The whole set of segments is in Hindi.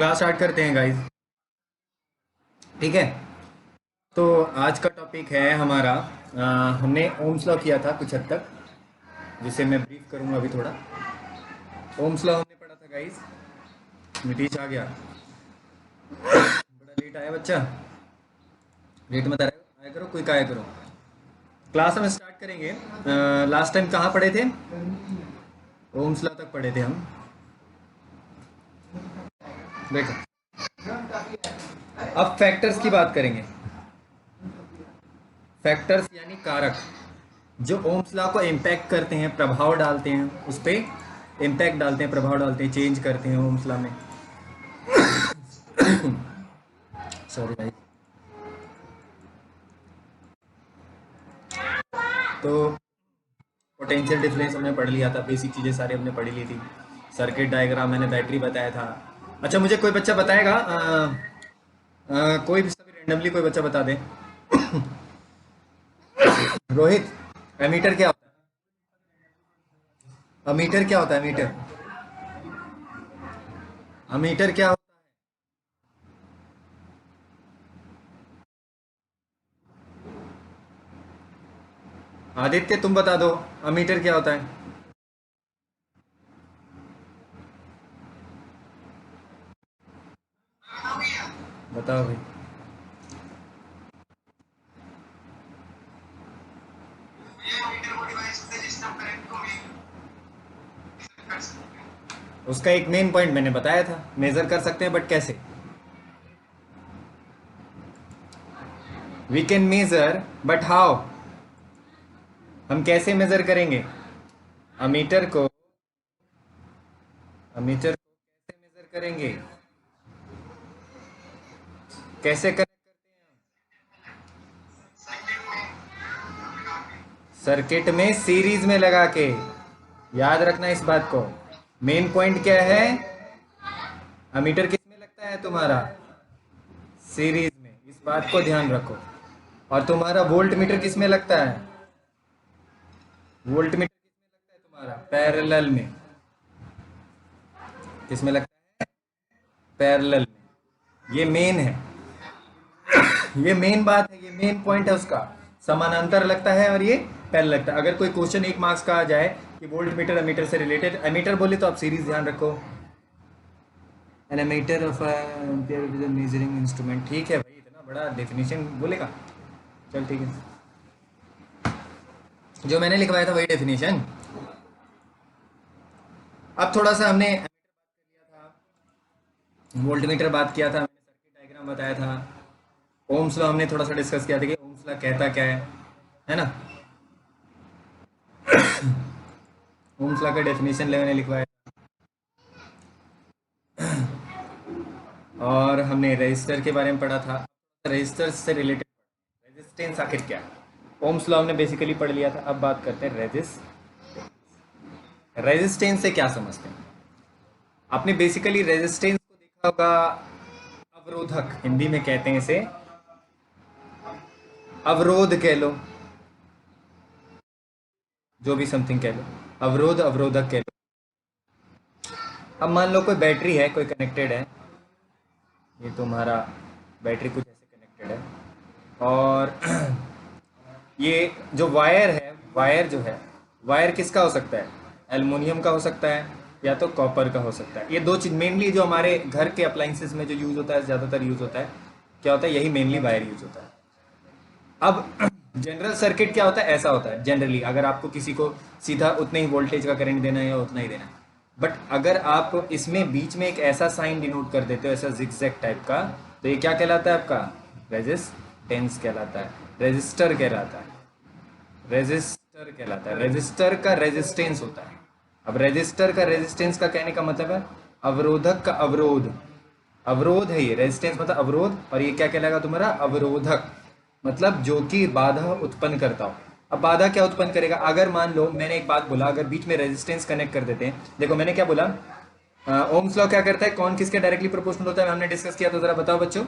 क्लास स्टार्ट करते हैं गाइस। ठीक है। तो आज का टॉपिक है हमारा हमने ओम्स लॉ किया था कुछ हद तक, जिसे मैं ब्रीफ करूंगा अभी थोड़ा। ओम्स लॉ हमने पढ़ा था गाइस। नीतीश आ गया, बड़ा लेट आया बच्चा। लेट मत आया आया करो, क्विक आया करो। क्लास हम स्टार्ट करेंगे। लास्ट टाइम कहाँ पढ़े थे? ओम्स लॉ तक पढ़े थे हम। देखो, अब फैक्टर्स की बात करेंगे। फैक्टर्स यानी कारक जो ओम्स लॉ को इम्पैक्ट करते हैं, प्रभाव डालते हैं उस पर। इम्पैक्ट डालते हैं, प्रभाव डालते हैं, चेंज करते हैं ओम्स लॉ में। सॉरी भाई। तो पोटेंशियल डिफरेंस हमने पढ़ लिया था, बेसिक चीज़ें सारी हमने पढ़ी ली थी। सर्किट डायग्राम मैंने बैटरी बताया था। अच्छा, मुझे कोई बच्चा बताएगा, कोई भी सभी रेंडमली कोई बच्चा बता दे। रोहित, एमीटर क्या होता है? अमीटर क्या होता है? मीटर, अमीटर क्या होता है? आदित्य तुम बता दो, अमीटर क्या होता है? बताओ भाई। उसका एक मेन पॉइंट मैंने बताया था, मेजर कर सकते हैं, बट कैसे? We can measure, but how? हम कैसे मेजर करेंगे? अमीटर को, अमीटर को कैसे मेजर करेंगे? कैसे कनेक्ट करते हैं? सर्किट में सीरीज में लगा के। याद रखना इस बात को। मेन पॉइंट क्या है? अमीटर किस में लगता है तुम्हारा? सीरीज में। इस बात को ध्यान रखो। और तुम्हारा वोल्ट मीटर किस में लगता है? वोल्ट मीटर किस में लगता है तुम्हारा? पैरेलल में। किस में लगता है? पैरेलल में। ये मेन है, ये मेन बात है, ये मेन पॉइंट है उसका। समानांतर लगता है और ये पैरेलल लगता है। अगर कोई क्वेश्चन 1 मार्क्स का आ जाए कि वोल्ट मीटर अमीटर से रिलेटेड, अमीटर बोले तो आप सीरीज ध्यान रखो। An ammeter of ampere is a measuring instrument. ठीक है भाई, इतना बड़ा डेफिनेशन बोलेगा? चल ठीक है, जो मैंने लिखवाया था वही डेफिनेशन। अब थोड़ा सा हमने वोल्ट मीटर बात किया था, मैंने सर्किट डायग्राम बताया था। ओम्स लॉ हमने थोड़ा सा डिस्कस किया था कि ओम्स लॉ कहता क्या है ना? ओम्स लॉ का डेफिनेशन मैंने लिखवाया। और हमने रेजिस्टर के बारे में पढ़ा था। रेजिस्टर से रिलेटेड रेजिस्टेंस आखिर क्या है? ओम्स लॉ हमने बेसिकली पढ़ लिया था। अब बात करते हैं रेजिस्टेंस से क्या समझते हैं? आपने बेसिकली रेजिस्टेंस को देखा होगा, अवरोधक हिंदी में कहते हैं इसे, अवरोध कह लो, जो भी समथिंग कह लो, अवरोध अवरोधक कह लो। अब मान लो कोई बैटरी है, कोई कनेक्टेड है, ये तुम्हारा बैटरी कुछ ऐसे कनेक्टेड है। और ये जो वायर है, वायर जो है, वायर किसका हो सकता है? एल्युमिनियम का हो सकता है या तो कॉपर का हो सकता है। ये दो चीज मेनली जो हमारे घर के अप्लाइंसेस में जो यूज होता है, ज़्यादातर यूज होता है, क्या होता है? यही मेनली वायर यूज होता है। अब जनरल सर्किट क्या होता है? ऐसा होता है जनरली, अगर आपको किसी को सीधा उतने ही वोल्टेज का करंट देना है या उतना ही देना है। बट अगर आप इसमें बीच में एक ऐसा साइन डिनोट कर देते हो, ऐसा जिगजैग टाइप का, तो ये क्या कहलाता है आपका? रेजिस्टेंस कहलाता है, रेजिस्टर कहलाता है, रेजिस्टर कहलाता है। रेजिस्टर का रेजिस्टेंस होता है। अब रेजिस्टर का रेजिस्टेंस का कहने का मतलब है अवरोधक का अवरोध। अवरोध है ये, रेजिस्टेंस मतलब अवरोध, और ये क्या कहलाएगा तुम्हारा? अवरोधक। मतलब जो कि बाधा उत्पन्न करता हो। अब बाधा क्या उत्पन्न करेगा? अगर मान लो मैंने एक बात बोला, अगर बीच में रेजिस्टेंस कनेक्ट कर देते हैं, देखो मैंने क्या बोला, ओम्स लॉ क्या करता है? कौन किसके डायरेक्टली प्रोपोर्शनल होता है, हमने डिस्कस किया, तो जरा बताओ बच्चों।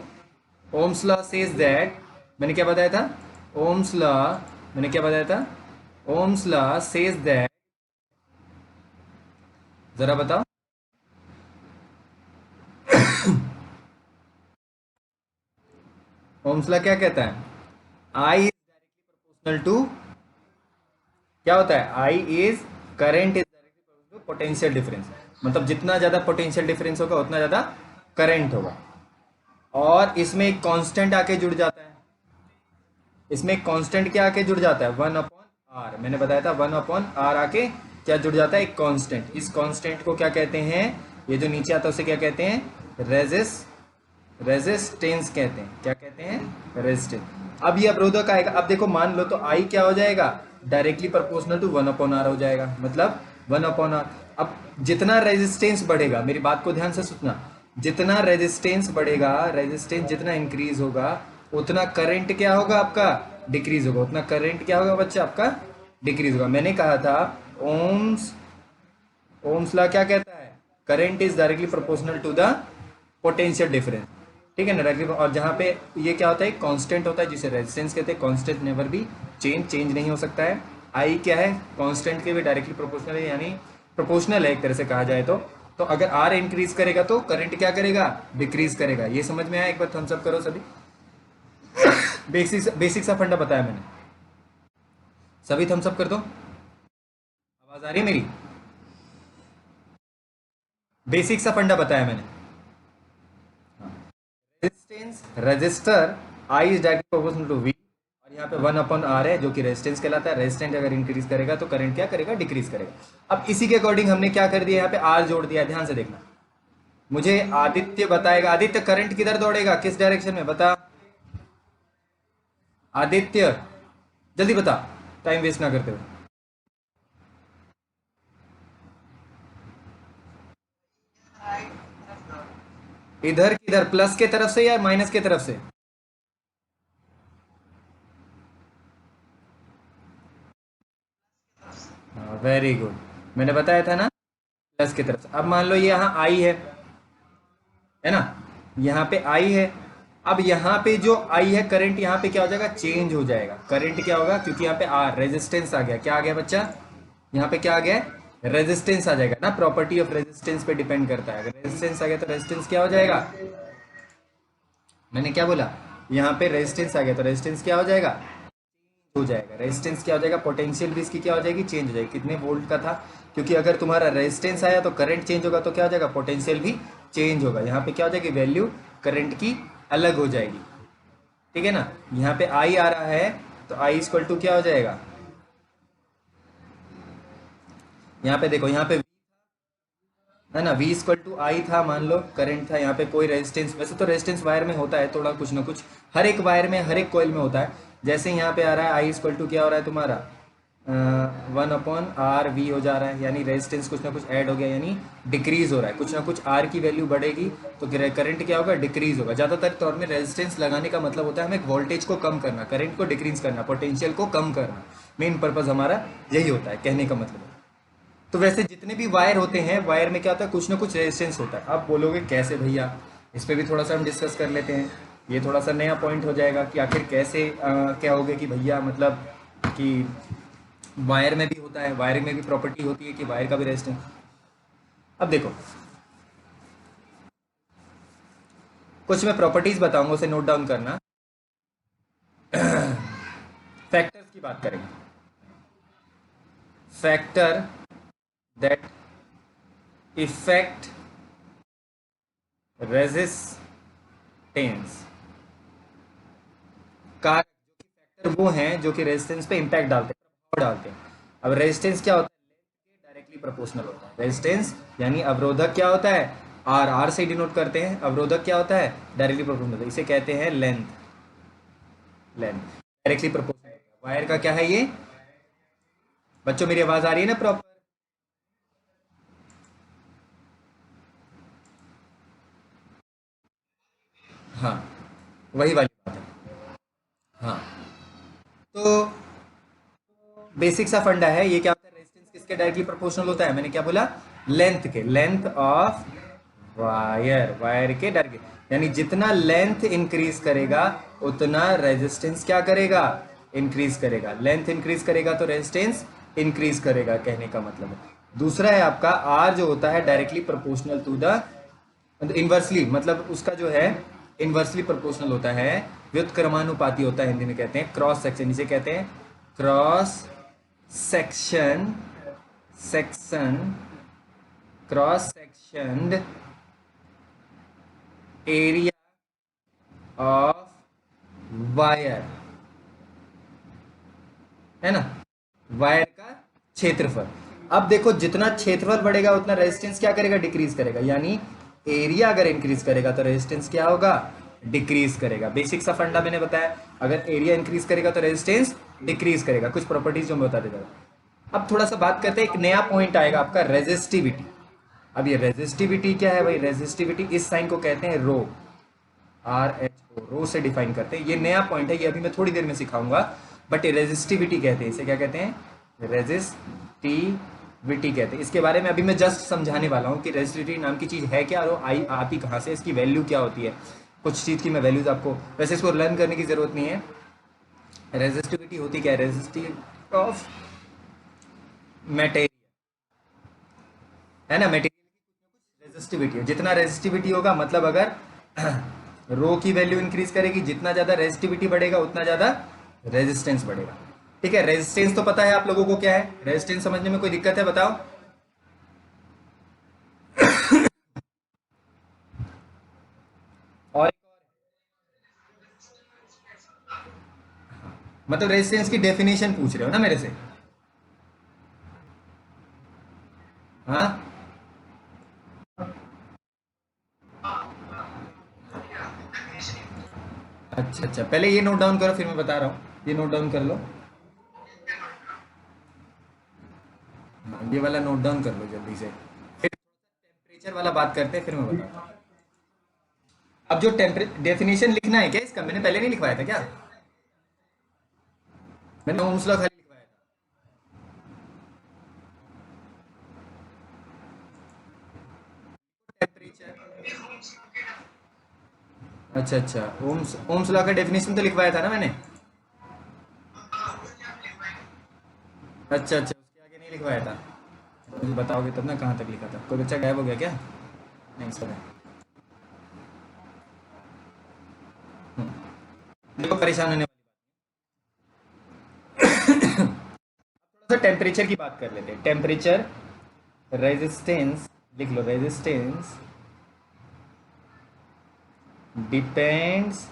ओम्स लॉ सेज दैट, मैंने क्या बताया था? ओम्स लॉ, मैंने क्या बताया था? ओम्स लॉ सेज दैट, जरा बताओ। ओम्स लॉ क्या कहता है? आई इज प्रोपोर्शनल टू, क्या होता है? I is current is directly to potential difference. मतलब जितना ज्यादा पोटेंशियल डिफरेंस होगा उतना ज्यादा करंट होगा। और इसमें एक कांस्टेंट आके जुड़ जाता है। इसमें एक कांस्टेंट क्या आके जुड़ जाता है? 1/r। मैंने बताया था 1/r आके क्या जुड़ जाता है? एक कांस्टेंट। इस कांस्टेंट को क्या कहते हैं? ये जो नीचे आता है उसे क्या कहते हैं? रेजिस्टेंस कहते हैं। क्या कहते हैं? रेजिस्टेंस। अब ये अवरोधक आएगा। अब देखो मान लो तो आई क्या हो जाएगा? डायरेक्टली प्रोपोर्शनल टू 1/r हो जाएगा। मतलब 1/r। अब जितना रेजिस्टेंस बढ़ेगा, मेरी बात को ध्यान से सुनना, जितना रेजिस्टेंस बढ़ेगा, रेजिस्टेंस जितना इंक्रीज होगा उतना करंट क्या होगा आपका? डिक्रीज होगा। उतना करंट क्या होगा बच्चा आपका? डिक्रीज होगा। मैंने कहा था ओम्स ओम्स लॉ क्या कहता है? Current is directly proportional to the potential difference. ठीक है ना? डायरेक्टली। और जहाँ पे ये क्या होता है? कांस्टेंट होता है जिसे रेजिस्टेंस कहते हैं। कांस्टेंट नेवर भी चेंज नहीं हो सकता है। आई क्या है? कांस्टेंट के भी डायरेक्टली प्रोपोर्शनल है, यानी प्रोपोर्शनल है एक तरह से कहा जाए तो अगर आर इंक्रीज करेगा तो करंट क्या करेगा? डिक्रीज करेगा। ये समझ में आया? एक बार थम्स अप करो सभी। बेसिक सा फंडा बताया मैंने, सभी थम्स अप कर दो। आवाज आ रही है मेरी? बेसिक सा फंडा बताया मैंने। Resistance, resistor, I is directly proportional to V. और यहाँ पे 1/r है जो कि रेजिस्टेंस कहलाता है। रेजिस्टेंस अगर इंक्रीज करेगा तो करंट क्या करेगा? डिक्रीज करेगा। अब इसी के अकॉर्डिंग हमने क्या कर दिया? यहाँ पे आर जोड़ दिया। ध्यान से देखना, मुझे आदित्य बताएगा। आदित्य करंट किधर दौड़ेगा? किस डायरेक्शन में? बता आदित्य, जल्दी बता, टाइम वेस्ट ना करते हुए। इधर किधर? प्लस के तरफ से या माइनस के तरफ से? Very good. मैंने बताया था ना, प्लस की तरफ से। अब मान लो ये यहाँ आई है ना? यहाँ पे आई है। अब यहाँ पे जो आई है करंट, यहाँ पे क्या हो जाएगा? चेंज हो जाएगा। करंट क्या होगा? क्योंकि यहाँ पे आर रेजिस्टेंस आ गया। क्या आ गया बच्चा? यहाँ पे क्या आ गया? रेजिस्टेंस आ जाएगा ना। प्रॉपर्टी ऑफ रेजिस्टेंस पे डिपेंड करता है। अगर रेजिस्टेंस आ गया तो रेजिस्टेंस क्या हो जाएगा? मैंने क्या बोला? यहाँ पे रेजिस्टेंस आ गया तो रेजिस्टेंस क्या हो जाएगा? हो जाएगा। रेजिस्टेंस क्या हो जाएगा? पोटेंशियल भी इसकी क्या हो जाएगी? चेंज हो जाएगी। कितने वोल्ट का था? क्योंकि अगर तुम्हारा रेजिस्टेंस आया तो करंट चेंज होगा, तो क्या हो जाएगा? पोटेंशियल भी चेंज होगा। यहाँ पे क्या हो जाएगी? वैल्यू करंट की अलग हो जाएगी। ठीक है ना? यहाँ पे आई आ रहा है तो आई इक्वल टू क्या हो जाएगा? यहाँ पे देखो, यहाँ पे है ना, v इक्वल टू आई था, मान लो करंट था। यहाँ पे कोई रेजिस्टेंस, वैसे तो रेजिस्टेंस वायर में होता है थोड़ा कुछ ना कुछ, हर एक वायर में, हर एक कॉइल में होता है। जैसे यहाँ पे आ रहा है आई इक्वल टू क्या हो रहा है तुम्हारा? 1/r v हो जा रहा है, यानी रेजिस्टेंस कुछ ना कुछ ऐड हो गया, यानी डिक्रीज हो रहा है। कुछ ना कुछ आर की वैल्यू बढ़ेगी तो करंट क्या होगा? डिक्रीज होगा। ज़्यादातर तौर में रेजिस्टेंस लगाने का मतलब होता है हमें वोल्टेज को कम करना, करंट को डिक्रीज करना, पोटेंशियल को कम करना। मेन पर्पज हमारा यही होता है, कहने का मतलब। तो वैसे जितने भी वायर होते हैं, वायर में क्या होता है? कुछ ना कुछ रेजिस्टेंस होता है। आप बोलोगे कैसे भैया? इस पे भी थोड़ा सा हम डिस्कस कर लेते हैं। ये थोड़ा सा नया पॉइंट हो जाएगा कि आखिर कैसे क्या होगा कि भैया मतलब कि वायर में भी होता है, वायर में भी प्रॉपर्टी होती है कि वायर का भी रेजिस्टेंस। अब देखो, कुछ मैं प्रॉपर्टीज बताऊंगा, उसे नोट डाउन करना। फैक्टर्स की बात करेंगे। फैक्टर दैट इफेक्ट रेजिस्टेंस, कारक जो कि फैक्टर वो हैं जो कि रेजिस्टेंस पे इंपैक्ट डालते हैं, प्रभाव डालते हैं। अब रेजिस्टेंस क्या होता है? डायरेक्टली प्रोपोर्शनल होता है। रेजिस्टेंस यानी अवरोधक क्या होता है? आर, आर से डिनोट करते हैं। अवरोधक क्या होता है? Directly proportional. इसे कहते हैं length. Length directly proportional. Wire का क्या है ये? बच्चों मेरी आवाज आ रही है ना प्रॉपर? हाँ, वही वाली बात है। हाँ, तो बेसिक सा फंडा है ये। क्या होता है? रेजिस्टेंस किसके डायरेक्टली प्रोपोर्शनल होता है? मैंने क्या बोला? लेंथ के, लेंथ ऑफ वायर, वायर के डायरेक्टली। यानी जितना लेंथ इंक्रीज करेगा उतना रेजिस्टेंस क्या करेगा? इंक्रीज करेगा। लेंथ इंक्रीज करेगा तो रेजिस्टेंस इंक्रीज करेगा, कहने का मतलब है। दूसरा है आपका आर, जो होता है directly proportional to the inversely मतलब उसका जो है इन्वर्सली प्रोपोर्शनल होता है, व्युत्क्रमानुपाती होता है, हिंदी में कहते हैं क्रॉस सेक्शन, इसे कहते हैं cross section, section cross sectioned area of wire, है ना, वायर का क्षेत्रफल। अब देखो जितना क्षेत्रफल बढ़ेगा उतना रेजिस्टेंस क्या करेगा, डिक्रीज करेगा, यानी एरिया अगर इंक्रीज करेगा तो रेजिस्टेंस क्या होगा, डिक्रीज करेगा। बेसिक सा फंडा मैंने बताया, अगर एरिया इंक्रीज करेगा तो रेजिस्टेंस डिक्रीज करेगा, कुछ प्रॉपर्टीज जो मैं बता देता हूं। अब थोड़ा सा बात करते हैं, एक नया पॉइंट आएगा आपका रेजिस्टिविटी। अब ये रेजिस्टिविटी क्या है भाई, रेजिस्टिविटी इस साइन को कहते हैं रो, RHO, रो से डिफाइन करते हैं। ये नया पॉइंट है, ये अभी मैं थोड़ी देर में सिखाऊंगा, बट ये रेजिस्टिविटी कहते हैं, इसे क्या कहते हैं, रेजिस्टिविटी कहते हैं। इसके बारे में अभी मैं जस्ट समझाने वाला हूँ कि रेजिस्टिविटी नाम की चीज़ है क्या और आई आती कहाँ से, इसकी वैल्यू क्या होती है, कुछ चीज़ की मैं वैल्यूज आपको, वैसे इसको लर्न करने की ज़रूरत नहीं है। रेजिस्टिविटी होती क्या है, रेजिस्टिविटी ऑफ मटेरियल, है ना, मटेरियल रेजिस्टिविटी है। जितना रेजिस्टिविटी होगा मतलब अगर रो की वैल्यू इंक्रीज करेगी, जितना ज्यादा रेजिस्टिविटी बढ़ेगा उतना ज्यादा रेजिस्टेंस बढ़ेगा। ठीक है, रेजिस्टेंस तो पता है आप लोगों को क्या है, रेजिस्टेंस समझने में कोई दिक्कत है बताओ। और मतलब रेजिस्टेंस की डेफिनेशन पूछ रहे हो ना मेरे से, हाँ। अच्छा अच्छा, पहले ये नोट डाउन करो फिर मैं बता रहा हूँ, ये नोट डाउन कर लो, ये वाला नोट डाउन कर लो जल्दी से, फिर टेम्परेचर वाला बात करते हैं फिर मैं बताता हूँ। अब जो टेम्परे डेफिनेशन लिखना है क्या इसका, मैंने पहले नहीं लिखवाया था क्या, मैंने ओम्स लॉ खाली लिखवाया था। टेम्परेचर, अच्छा अच्छा, ओम्स ओम्स लॉ का डेफिनेशन तो लिखवाया था ना मैंने। अच्छा अच्छा, उसके आगे नहीं लिखवाया था, मुझे बताओगे तब ना कहाँ तक लिखा था। कोई बच्चा गायब हो गया क्या, नहीं सब है। देखो परेशान होने वाली बात, थोड़ा सा टेम्परेचर की बात कर लेते हैं। टेम्परेचर रेजिस्टेंस, लिख लो, रेजिस्टेंस डिपेंड्स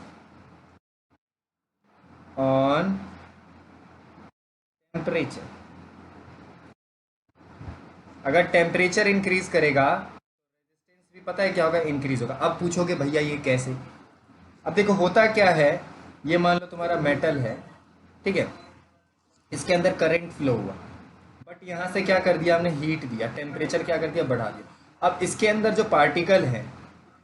ऑन टेम्परेचर। अगर टेम्परेचर इंक्रीज करेगा रेजिस्टेंस भी पता है क्या होगा, इंक्रीज होगा। अब पूछोगे भैया ये कैसे, अब देखो होता क्या है, ये मान लो तुम्हारा मेटल है, ठीक है, इसके अंदर करंट फ्लो हुआ, बट यहाँ से क्या कर दिया हमने, हीट दिया, टेम्परेचर क्या कर दिया, बढ़ा दिया। अब इसके अंदर जो पार्टिकल हैं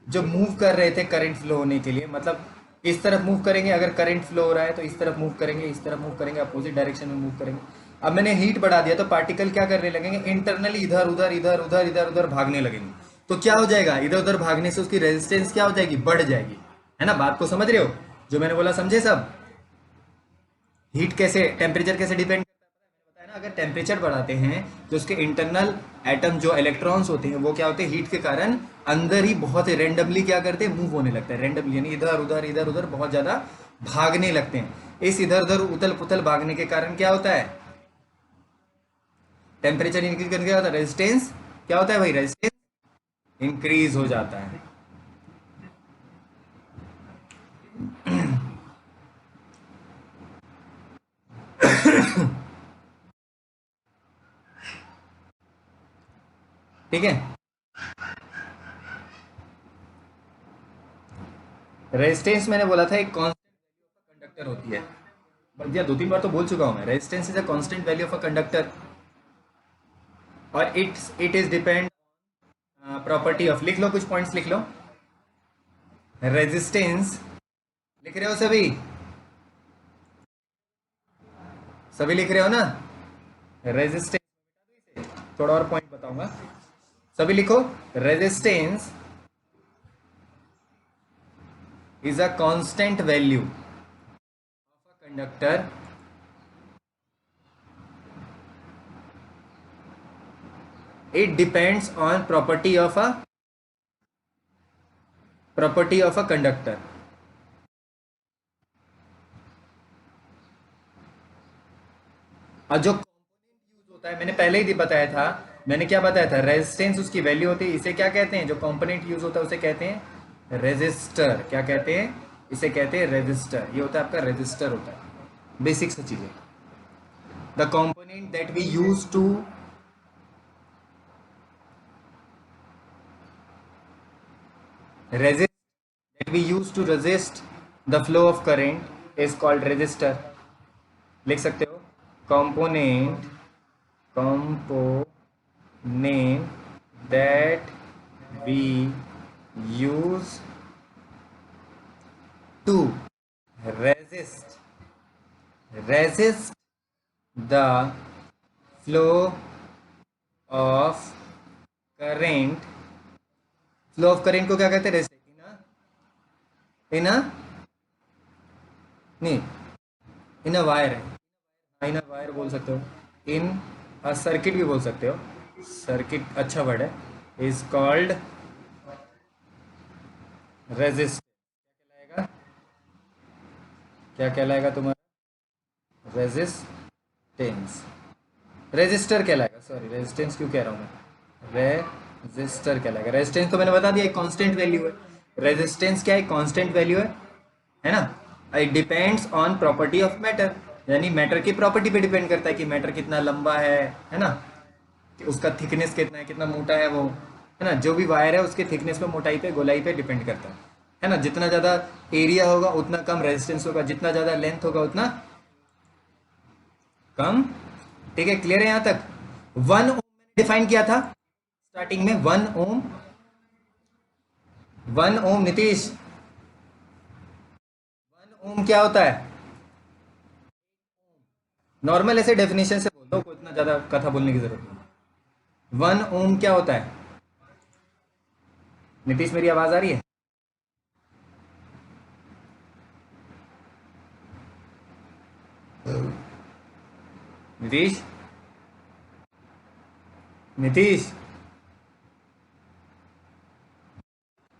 जो मूव कर रहे थे करंट फ्लो होने के लिए, मतलब इस तरफ मूव करेंगे अगर करंट फ्लो हो रहा है तो इस तरफ मूव करेंगे, इस तरफ मूव करेंगे, अपोजिट डायरेक्शन में मूव करेंगे। अब मैंने हीट बढ़ा दिया तो पार्टिकल क्या करने लगेंगे, इंटरनली इधर उधर इधर उधर इधर उधर भागने लगेंगे। तो क्या हो जाएगा, इधर उधर भागने से उसकी रेजिस्टेंस क्या हो जाएगी, बढ़ जाएगी, है ना। बात को समझ रहे हो, जो मैंने बोला समझे सब। हीट कैसे, टेम्परेचर कैसे डिपेंड करता है मैंने बताया ना, अगर टेम्परेचर बढ़ाते हैं तो उसके इंटरनल एटम जो इलेक्ट्रॉन्स होते हैं वो क्या होते हैं, हीट के कारण अंदर ही बहुत रेंडमली क्या करते हैं, मूव होने लगता है, रेंडमली यानी इधर उधर बहुत ज्यादा भागने लगते हैं। इस इधर उधर उथल पुथल भागने के कारण क्या होता है, टेम्परेचर इंक्रीज करने क्या होता है, रेजिस्टेंस क्या होता है भाई, रेजिस्टेंस इंक्रीज हो जाता है। ठीक है, रेजिस्टेंस मैंने बोला था एक कांस्टेंट कंडक्टर होती है, भैया दो तीन बार तो बोल चुका हूं मैं, resistance is a constant value of a conductor और it is depend property of, लिख लो कुछ पॉइंट्स लिख लो, रेजिस्टेंस, लिख रहे हो सभी, सभी लिख रहे हो ना, रेजिस्टेंस, थोड़ा और पॉइंट बताऊंगा, सभी लिखो, resistance is a constant value of a conductor it depends on property of a property of a conductor. और जो कंपोनेंट यूज होता है, मैंने पहले ही बताया था, मैंने क्या बताया था, रेजिस्टेंस उसकी वैल्यू होती है। इसे क्या कहते हैं, जो कंपोनेंट यूज होता है उसे कहते हैं रेजिस्टर। क्या कहते हैं, इसे कहते हैं रेजिस्टर। ये होता है आपका रेजिस्टर होता है। बेसिक सी चीजें, the component that we use to resist that we use to resist the flow of current is called resistor। लिख सकते हो, component that we use to resist the flow of current। Flow of current को क्या कहते हैं, इन अ नहीं, इन अ वायर है, इन अ वायर बोल सकते हो, इन अ सर्किट भी बोल सकते हो, सर्किट अच्छा वर्ड है, इज कॉल्ड रेजिस्ट। क्या कहलाएगा, क्या कहलाएगा तुम्हारा, रेजिस्टेंस, रेजिस्टर कहलाएगा। सॉरी, रेजिस्टेंस क्यों कह रहा हूँ मैं, रेजिस्टर कहलाएगा। रेजिस्टेंस तो मैंने बता दिया एक कांस्टेंट वैल्यू है। रेजिस्टेंस क्या है, कांस्टेंट वैल्यू है ना। It depends on property of matter, यानी मैटर की प्रॉपर्टी पे डिपेंड करता है कि मैटर कितना लंबा है ना, कि उसका थिकनेस कितना है, कितना मोटा है वो, है ना। जो भी वायर है उसके थिकनेस पे, मोटाई पे, गोलाई पे डिपेंड करता है ना। जितना ज़्यादा एरिया होगा उतना कम रेजिस्टेंस होगा, जितना ज़्यादा लेंथ होगा उतना कम। ठीक है, क्लियर है यहाँ तक। 1 ओम मैंने डिफाइन किया था स्टार्टिंग में, 1 ओम, 1 ओम नीतीश, 1 ओम क्या होता है, नॉर्मल ऐसे डेफिनेशन से बोल दो, कोई इतना ज़्यादा कथा बोलने की जरूरत नहीं। 1 ओम क्या होता है, नीतीश मेरी आवाज़ आ रही है, नीतीश, नीतीश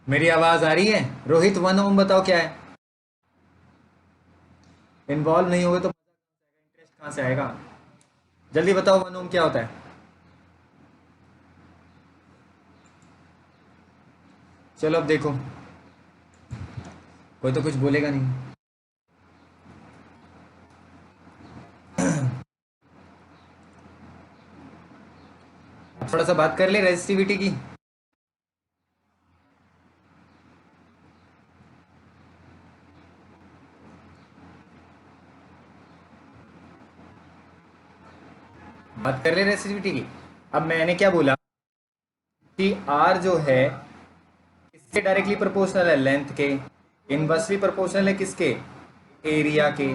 मेरी आवाज़ आ रही है। रोहित, 1 ओम बताओ क्या है। इन्वॉल्व नहीं होगे तो इंटरेस्ट कहाँ से आएगा, जल्दी बताओ 1 ओम क्या होता है। चलो अब देखो, कोई तो कुछ बोलेगा नहीं। थोड़ा सा बात कर ले रेजिस्टिविटी की। बात कर ले रेजिस्टिविटी की। अब मैंने क्या बोला कि आर जो है किसके डायरेक्टली प्रोपोर्शनल है, लेंथ के। इनवर्सली प्रोपोर्शनल है किसके, एरिया के।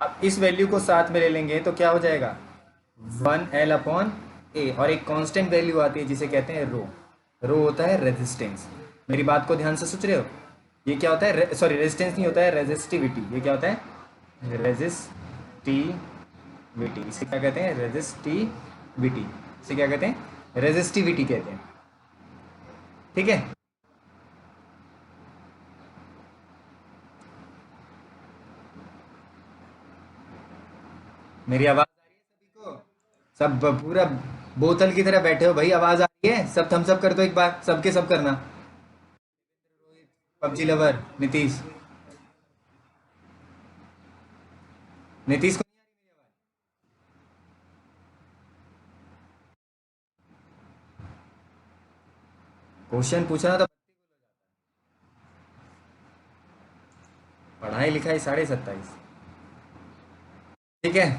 अब इस वैल्यू को साथ में ले लेंगे तो क्या हो जाएगा, 1L/A। और एक कांस्टेंट वैल्यू आती है जिसे कहते हैं रो। रो होता है रेजिस्टेंस। मेरी बात को ध्यान से सोच रहे हो, ये क्या होता है, सॉरी रेजिस्टेंस नहीं होता है, रेजिस्टिविटी। ये क्या होता है, रेजिस्टिविटी। इसे क्या कहते हैं, रेजिस्टिविटी। इसे क्या कहते हैं, रेजिस्टिविटी कहते हैं। ठीक है, मेरी आवाज आ रही है सभी को, सब पूरा बोतल की तरह बैठे हो भाई, आवाज आ रही है, सब थम्स अप कर दो एक बार, सबके सब करना। पबजी लवर नीतीश, नीतीश को नहीं आ रही मेरी आवाज। क्वेश्चन पूछना तो, पढ़ाई लिखाई 27.5। ठीक है,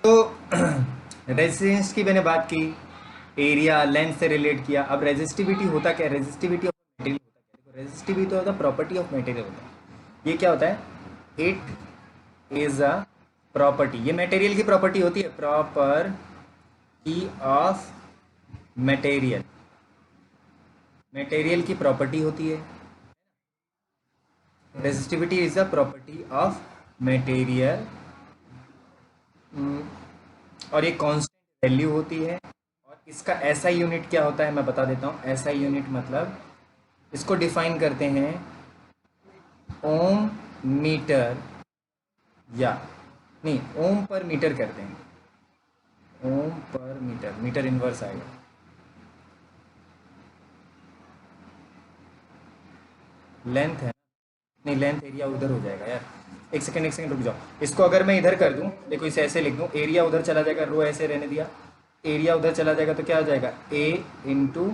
तो रेजिस्टेंस की मैंने बात की, एरिया लेंथ से रिलेट किया। अब रेजिस्टिविटी होता क्या है, रेजिस्टिविटी ऑफ मटेरियल होता क्या है, देखो रेजिस्टिविटी होता है प्रॉपर्टी ऑफ मटेरियल होता है। ये क्या होता है, इट इज अ प्रॉपर्टी, ये मटेरियल की प्रॉपर्टी होती है, प्रॉपर्टी ऑफ मटेरियल, मटेरियल की प्रॉपर्टी होती है। Resistivity is a property of material, और ये कांस्टेंट वैल्यू होती है, और इसका एसआई यूनिट क्या होता है मैं बता देता हूँ। एसआई यूनिट मतलब इसको डिफाइन करते हैं ओम मीटर, या नहीं, ओम पर मीटर करते हैं। ओम पर मीटर, मीटर इनवर्स आएगा। लेंथ है, नहीं लेंथ एरिया उधर हो जाएगा यार। एक सेकंड, एक सेकंड रुक जाओ। इसको अगर मैं इधर कर दूं, देखो इसे ऐसे लिख दूं, एरिया उधर चला जाएगा, रो ऐसे रहने दिया, एरिया उधर चला जाएगा तो क्या हो जाएगा, ए इंटू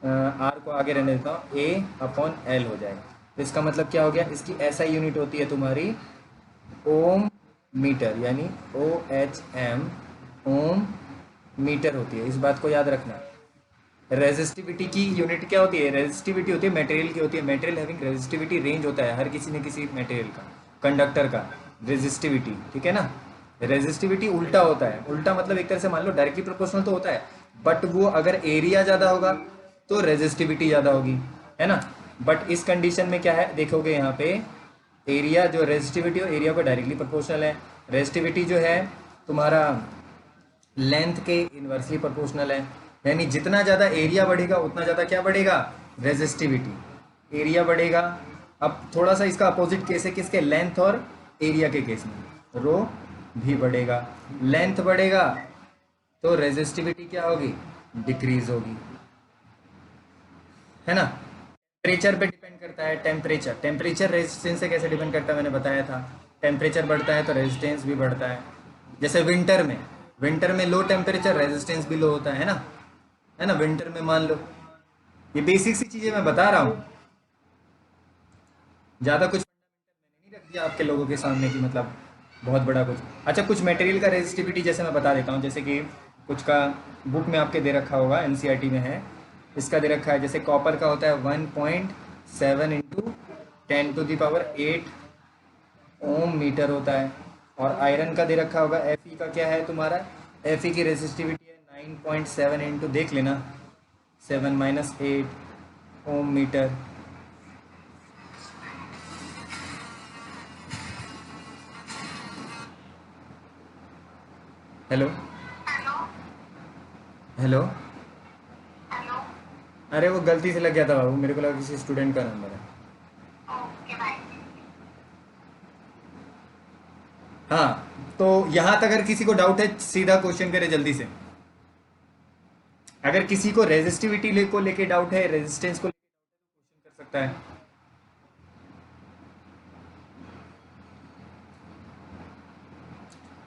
आर को आगे रहने देता हूँ, ए अपॉन एल हो जाएगा। तो इसका मतलब क्या हो गया, इसकी ऐसा यूनिट होती है तुम्हारी ओम मीटर, यानी ओ एच एम, ओम मीटर होती है। इस बात को याद रखना। रेजिस्टिविटी की यूनिट क्या होती है, रेजिस्टिविटी होती है मटेरियल की होती है। मटेरियल हैविंग रेजिस्टिविटी रेंज होता है हर किसी न किसी मटेरियल का, कंडक्टर का रेजिस्टिविटी, ठीक है ना। रेजिस्टिविटी उल्टा होता है, उल्टा मतलब एक तरह से मान लो डायरेक्टली प्रोपोर्शनल तो होता है, बट वो अगर एरिया ज़्यादा होगा तो रेजिस्टिविटी ज़्यादा होगी, है ना। बट इस कंडीशन में क्या है, देखोगे यहाँ पे एरिया जो रेजिस्टिविटी हो, एरिया को डायरेक्टली प्रोपोर्शनल है। रेजिस्टिविटी जो है तुम्हारा लेंथ के इन्वर्सली प्रोपोर्शनल है, यानी जितना ज़्यादा एरिया बढ़ेगा उतना ज़्यादा क्या बढ़ेगा, रेजिस्टिविटी, एरिया बढ़ेगा। अब थोड़ा सा इसका अपोजिट केस है किसके, लेंथ और एरिया के केस में, रो भी बढ़ेगा, लेंथ बढ़ेगा तो रेजिस्टिविटी क्या होगी, डिक्रीज होगी, है ना। टेम्परेचर पे डिपेंड करता है, टेम्परेचर, टेम्परेचर रेजिस्टेंस से कैसे डिपेंड करता है मैंने बताया था। टेम्परेचर बढ़ता है तो रेजिस्टेंस भी बढ़ता है। जैसे विंटर में, विंटर में लो टेम्परेचर, रेजिस्टेंस भी लो होता है ना, है ना। विंटर में मान लो, ये बेसिक सी चीज़ें मैं बता रहा हूँ, ज़्यादा कुछ मैंने नहीं रख दिया आपके लोगों के सामने कि मतलब बहुत बड़ा कुछ। अच्छा, कुछ मटेरियल का रेजिस्टिविटी जैसे मैं बता देता हूँ, जैसे कि कुछ का बुक में आपके दे रखा होगा, एनसीईआरटी में है, इसका दे रखा है, जैसे कॉपर का होता है 1.7 इंटू 10⁸ ओम मीटर होता है। और आयरन का दे रखा होगा, Fe का क्या है तुम्हारा, Fe की रेजिस्टिविटी है 9.7 इंटू, देख लेना, 7 - 8 ओम मीटर। हेलो, हेलो, अरे वो गलती से लग गया था बाबू, मेरे को लगा किसी स्टूडेंट का नंबर है। हाँ, तो यहाँ तक अगर किसी को डाउट है सीधा क्वेश्चन करे जल्दी से। अगर किसी को रेजिस्टिविटी को लेके डाउट है, रेजिस्टेंस को लेके क्वेश्चन कर सकता है।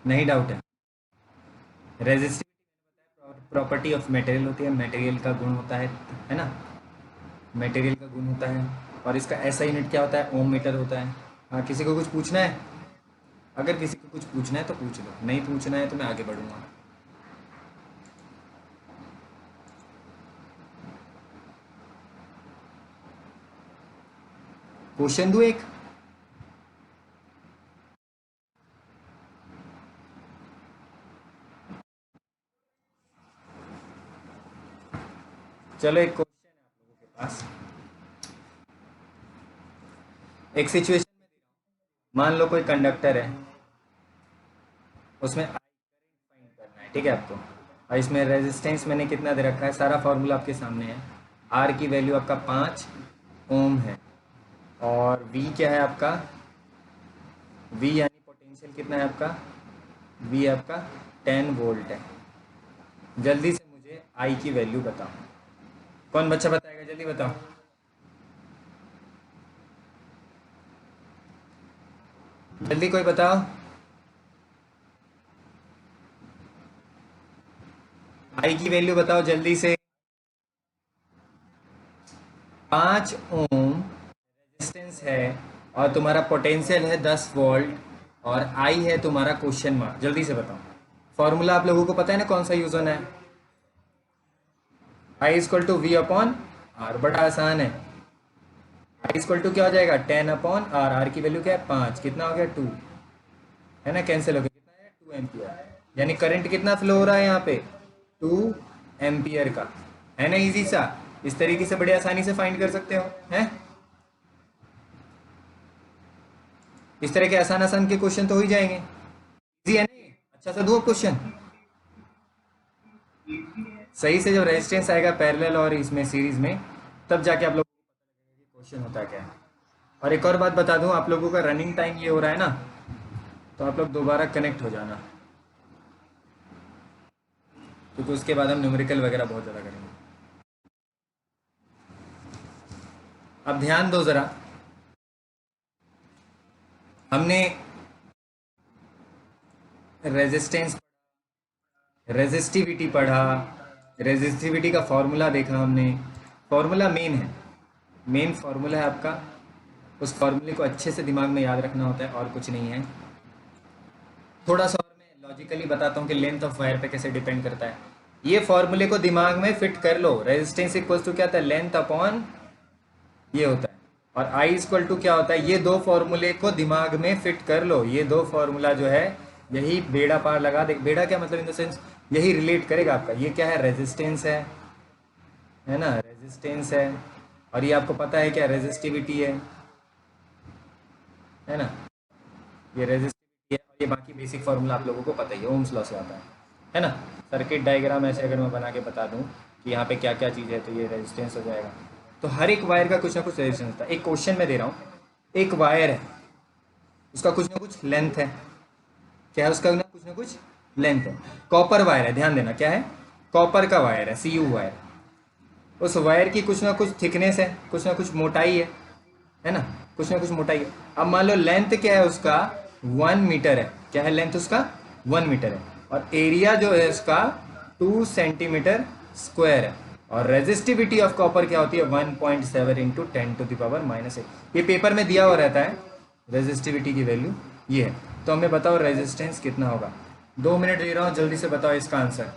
नहीं डाउट है, रेजिस्टिविटी प्रॉपर्टी ऑफ मटेरियल होती है, मटेरियल का गुण होता है ना, मटेरियल का गुण होता है। और इसका ऐसा यूनिट क्या होता है, ओम मीटर होता है। हाँ, किसी को कुछ पूछना है, अगर किसी को कुछ पूछना है तो पूछ लो, नहीं पूछना है तो मैं आगे बढ़ूंगा। क्वेश्चन दो एक, चलो एक क्वेश्चन है आप लोगों के पास। एक सिचुएशन में मान लो कोई कंडक्टर है, उसमें आई करंट फाइंड करना है, ठीक है आपको। और इसमें रेजिस्टेंस मैंने कितना दे रखा है, सारा फॉर्मूला आपके सामने है। आर की वैल्यू आपका 5 ओम है, और वी क्या है आपका, वी यानी पोटेंशियल कितना है आपका, वी आपका 10 वोल्ट है। जल्दी से मुझे आई की वैल्यू बताओ, कौन बच्चा बताएगा, जल्दी बताओ। जल्दी कोई बताओ, आई की वैल्यू बताओ जल्दी से। 5 ओम रेजिस्टेंस है, और तुम्हारा पोटेंशियल है 10 वोल्ट, और आई है तुम्हारा क्वेश्चन मार्क। जल्दी से बताओ, फॉर्मूला आप लोगों को पता है ना कौन सा यूज होना है, I equal to V upon R, बड़ा आसान है। आई इक्वल टू क्या हो जाएगा, 10 अपॉन आर, आर की वैल्यू क्या है 5, कितना हो गया 2, है ना, कैंसिल हो गया, कितना है 2 एम्पियर, यानी करंट कितना फ्लो हो रहा है यहाँ पे, 2 एम्पियर का, है ना। इजी सा, इस तरीके से बड़े आसानी से फाइंड कर सकते हो, हैं। इस तरह के आसान आसान के क्वेश्चन तो हो ही जाएंगे, इजी है ना ये, अच्छा सा दो क्वेश्चन। सही से जब रेजिस्टेंस आएगा पैरेलल और इसमें सीरीज में, तब जाके आप लोग क्वेश्चन होता क्या है। और एक और बात बता दूं, आप लोगों का रनिंग टाइम ये हो रहा है ना, तो आप लोग दोबारा कनेक्ट हो जाना, क्योंकि उसके बाद हम न्यूमेरिकल वगैरह बहुत ज़्यादा करेंगे। अब ध्यान दो ज़रा, हमने रेजिस्टेंस, रेजिस्टिविटी पढ़ा, रेजिस्टिविटी का फॉर्मूला देखा हमने। फॉर्मूला मेन है, मेन फॉर्मूला है आपका, उस फॉर्मूले को अच्छे से दिमाग में याद रखना होता है और कुछ नहीं है। थोड़ा सा और मैं लॉजिकली बताता हूँ कि लेंथ ऑफ वायर पे कैसे डिपेंड करता है। ये फॉर्मूले को दिमाग में फिट कर लो, रेजिस्टेंस इक्वल्स टू क्या होता है, लेंथ अपॉन ये होता है, और आई इक्वल टू क्या होता है, ये दो फॉर्मूले को दिमाग में फिट कर लो। ये दो फॉर्मूला जो है यही बेड़ा पार लगा दे, बेड़ा क्या मतलब इन द सेंस यही रिलेट करेगा आपका। ये क्या है, रेजिस्टेंस है ना, रेजिस्टेंस है, और ये आपको पता है क्या, रेजिस्टिविटी है ना, ये रेजिस्टिविटी है, और ये बाकी बेसिक फार्मूला आप लोगों को पता ही है, ओम्स लॉ से आता है ना। सर्किट डायग्राम ऐसे अगर मैं बना के बता दूं कि यहाँ पे क्या क्या चीज़ है, तो ये रेजिस्टेंस हो जाएगा। तो हर एक वायर का कुछ ना कुछ रेजिस्टेंस होता है। एक क्वेश्चन में दे रहा हूँ, एक वायर है, उसका कुछ ना कुछ लेंथ है, क्या है उसका ना कुछ लेंथ है। कॉपर वायर है, ध्यान देना, क्या है, कॉपर का वायर है, CU वायर। उस वायर की कुछ ना कुछ थिकनेस है, कुछ ना कुछ मोटाई है ना, कुछ ना कुछ मोटाई है। अब मान लो लेंथ क्या है उसका, 1 मीटर है। क्या है लेंथ उसका, 1 मीटर है, और एरिया जो है उसका 2 सेंटीमीटर स्क्वायर है। और रेजिस्टिविटी ऑफ कॉपर क्या होती है, 1.7 इंटू 10⁻⁸। ये पेपर में दिया हुआ रहता है, रेजिस्टिविटी की वैल्यू ये है। तो हमें बताओ रेजिस्टेंस कितना होगा। 2 मिनट दे रहा हूँ, जल्दी से बताओ इसका आंसर।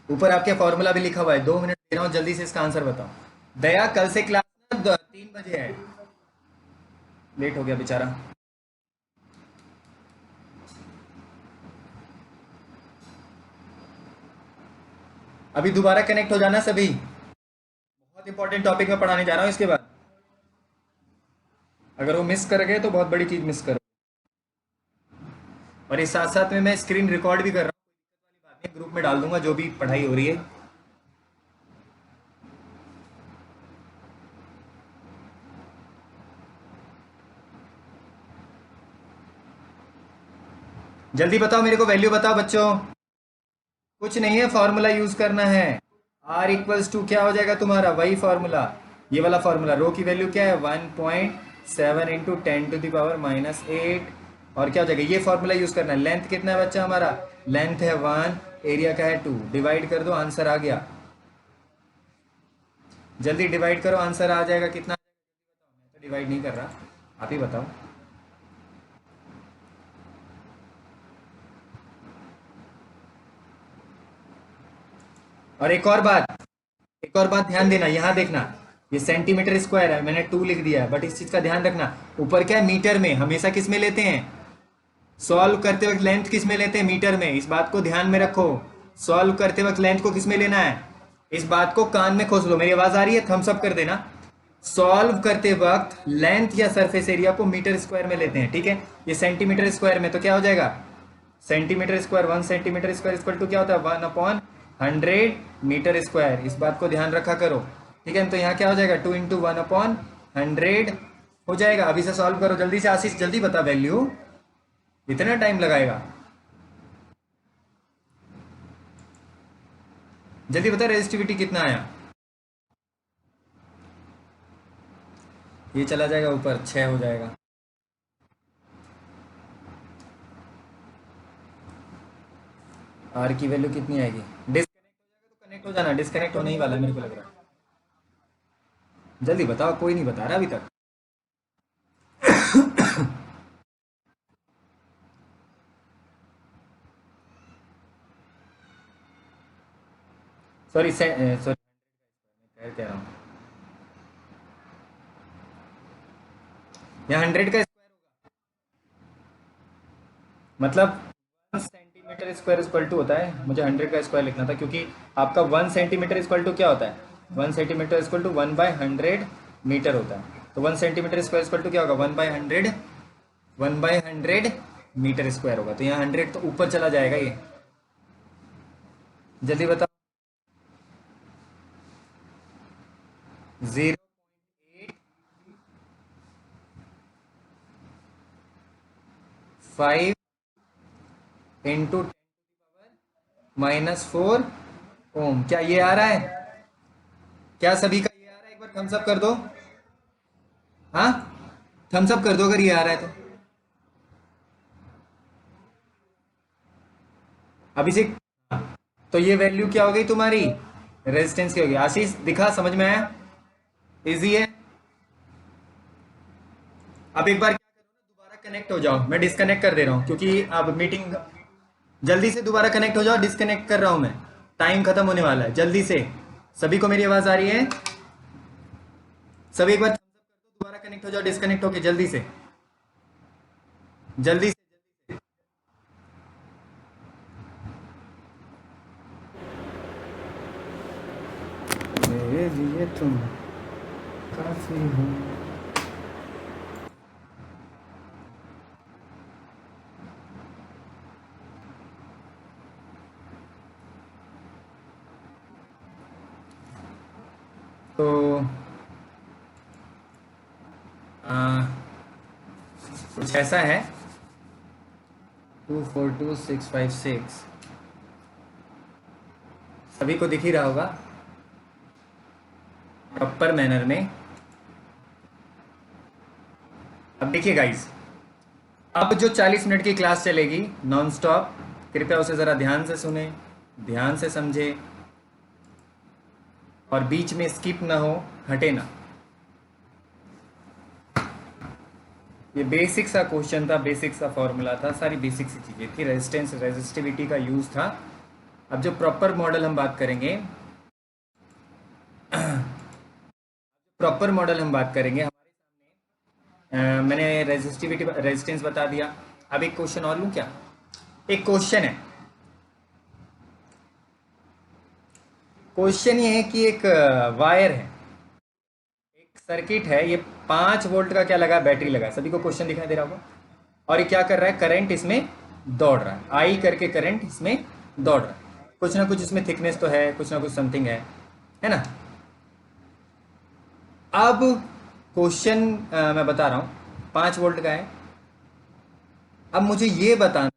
ऊपर आपके फॉर्मूला भी लिखा हुआ है, 2 मिनट दे रहा हूँ, जल्दी से इसका आंसर बताओ। दया कल से क्लास 3 बजे है, लेट हो गया बेचारा। अभी दोबारा कनेक्ट हो जाना सभी, बहुत इंपॉर्टेंट टॉपिक में पढ़ाने जा रहा हूँ इसके बाद। अगर वो मिस कर गए तो बहुत बड़ी चीज मिस करो। और इस साथ साथ में मैं स्क्रीन रिकॉर्ड भी कर रहा हूँ, कोई दिक्कत वाली बात नहीं, ग्रुप में डाल दूंगा जो भी पढ़ाई हो रही है। जल्दी बताओ मेरे को, वैल्यू बताओ बच्चों। कुछ नहीं है, फॉर्मूला यूज करना है। R इक्वल्स टू क्या हो जाएगा तुम्हारा, वही फॉर्मूला, ये वाला फॉर्मूला। रो की वैल्यू क्या है, 1.7 इंटू 10⁻⁸। और क्या हो जाएगा, ये फॉर्मूला यूज करना है। लेंथ कितना है बच्चा हमारा, लेंथ है 1, एरिया का है 2, डिवाइड कर दो, आंसर आ गया। जल्दी डिवाइड करो, आंसर आ जाएगा। कितना, मैं तो डिवाइड नहीं कर रहा, आप ही बताओ। और एक और बात ध्यान देना, यहाँ देखना, ये सेंटीमीटर स्क्वायर है, मैंने 2 लिख दिया है, बट इस चीज का ध्यान रखना, ऊपर क्या है मीटर में, हमेशा किस में लेते हैं, सॉल्व करते वक्त लेंथ किस में लेते हैं, मीटर में। इस बात को ध्यान में रखो, सॉल्व करते वक्त लेंथ को किस में लेना है, इस बात को कान में खोस लो। मेरी आवाज आ रही है, थम्स अप कर देना। सॉल्व करते वक्त लेंथ या सरफेस एरिया को मीटर स्क्वायर में लेते हैं, ठीक है। ये सेंटीमीटर स्क्वायर में, तो क्या हो जाएगा, centimetre square, 1 centimetre square equal to क्या होता है, 1/100 मीटर स्क्वायर। इस बात को ध्यान रखा करो, ठीक है। तो यहाँ क्या हो जाएगा, 2 इंटू 1/100 हो जाएगा। अभी से सॉल्व करो जल्दी से, आशीष जल्दी बता वैल्यू, इतना टाइम लगाएगा, जल्दी बता। रेजिस्टिविटी कितना आया, ये चला जाएगा ऊपर, 6 हो जाएगा। आर की वैल्यू कितनी आएगी, डिस्कनेक्ट हो जाएगा तो कनेक्ट हो जाना, डिस्कनेक्ट होने ही वाला है मेरे को लग रहा है। जल्दी बताओ, कोई नहीं बता रहा अभी तक। सॉरी सॉरी, कह रहा हूँ, यहाँ 100 का स्क्वायर होगा, मतलब 1 सेंटीमीटर स्क्वायर इक्वल टू होता है, मुझे 100 का स्क्वायर लिखना था, क्योंकि आपका 1 सेंटीमीटर इक्वल टू क्या होता है, 1 सेंटीमीटर इक्वल टू 1/100 होता है। तो 1 सेंटीमीटर स्क्वायर इक्वल टू क्या होगा, 1/100 मीटर स्क्वायर होगा। तो यहाँ 100 तो ऊपर चला जाएगा ये, जल्दी बताओ। 0.85 इंटू 10⁻⁴ ओम। क्या ये आ रहा है? क्या सभी का ये आ रहा है? एक बार थम्स अप कर दो। हाँ, थम्स अप कर दो अगर ये आ रहा है तो। अभिषेक, तो ये वैल्यू क्या हो गई तुम्हारी? रेजिस्टेंस की हो गई। आशीष दिखा, समझ में आया? इजी है। अब एक बार क्या करो ना, दोबारा कनेक्ट हो जाओ। मैं डिस्कनेक्ट कर दे रहा हूँ क्योंकि अब मीटिंग, जल्दी से दोबारा कनेक्ट हो जाओ। डिस्कनेक्ट कर रहा हूँ मैं, टाइम खत्म होने वाला है। जल्दी से। सभी को मेरी आवाज आ रही है? सभी एक बार thumbs up कर दो, दोबारा कनेक्ट हो जाओ डिस्कनेक्ट होके, जल्दी से, जल्दी से। मेरे लिए तुम काफी हो। तो आ, कुछ ऐसा है, 242656 सभी को दिख ही रहा होगा प्रॉपर मैनर में। अब देखिए गाइस, अब जो 40 मिनट की क्लास चलेगी नॉन स्टॉप, कृपया उसे ज़रा ध्यान से सुने, ध्यान से समझे, और बीच में स्किप ना हो, हटे ना। ये बेसिक सा क्वेश्चन था, बेसिक सा फॉर्मूला था, सारी बेसिक सी चीज़ें थी। रेजिस्टेंस रेजिस्टिविटी का यूज़ था। अब जो प्रॉपर मॉडल हम बात करेंगे, प्रॉपर मॉडल हम बात करेंगे, मैंने रेजिस्टिविटी रेजिस्टेंस बता दिया। अब एक क्वेश्चन और लूँ क्या? एक क्वेश्चन है, क्वेश्चन ये है कि एक वायर है, एक सर्किट है, ये 5 वोल्ट का क्या लगा, बैटरी लगा है। सभी को क्वेश्चन दिखाई दे रहा होगा। और ये क्या कर रहा है, करंट इसमें दौड़ रहा है, आई करके करंट इसमें दौड़ रहा है। कुछ ना कुछ इसमें थिकनेस तो है, कुछ ना कुछ समथिंग है ना? अब क्वेश्चन मैं बता रहा हूँ, 5 वोल्ट का है। अब मुझे ये बताना,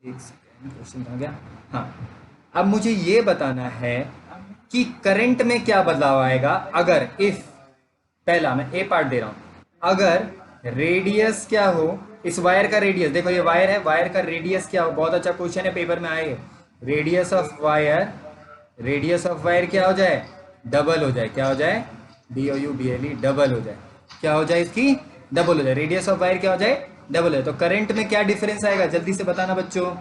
एक सेकेंड, क्वेश्चन आ गया। हाँ, अब मुझे ये बताना है कि करंट में क्या बदलाव आएगा अगर, इफ, पहला मैं ए पार्ट दे रहा हूं, अगर रेडियस क्या हो, इस वायर का रेडियस, देखो ये वायर है, वायर का रेडियस क्या हो? बहुत अच्छा क्वेश्चन है, पेपर में आए। Radius of wire, radius of wire क्या हो जाए? डबल हो जाए। क्या हो जाए? DOUBLE, डबल हो जाए। क्या हो जाए इसकी? डबल हो जाए। रेडियस ऑफ वायर क्या हो जाए? डबल हो जाए। तो करंट में क्या डिफरेंस आएगा, जल्दी से बताना बच्चों।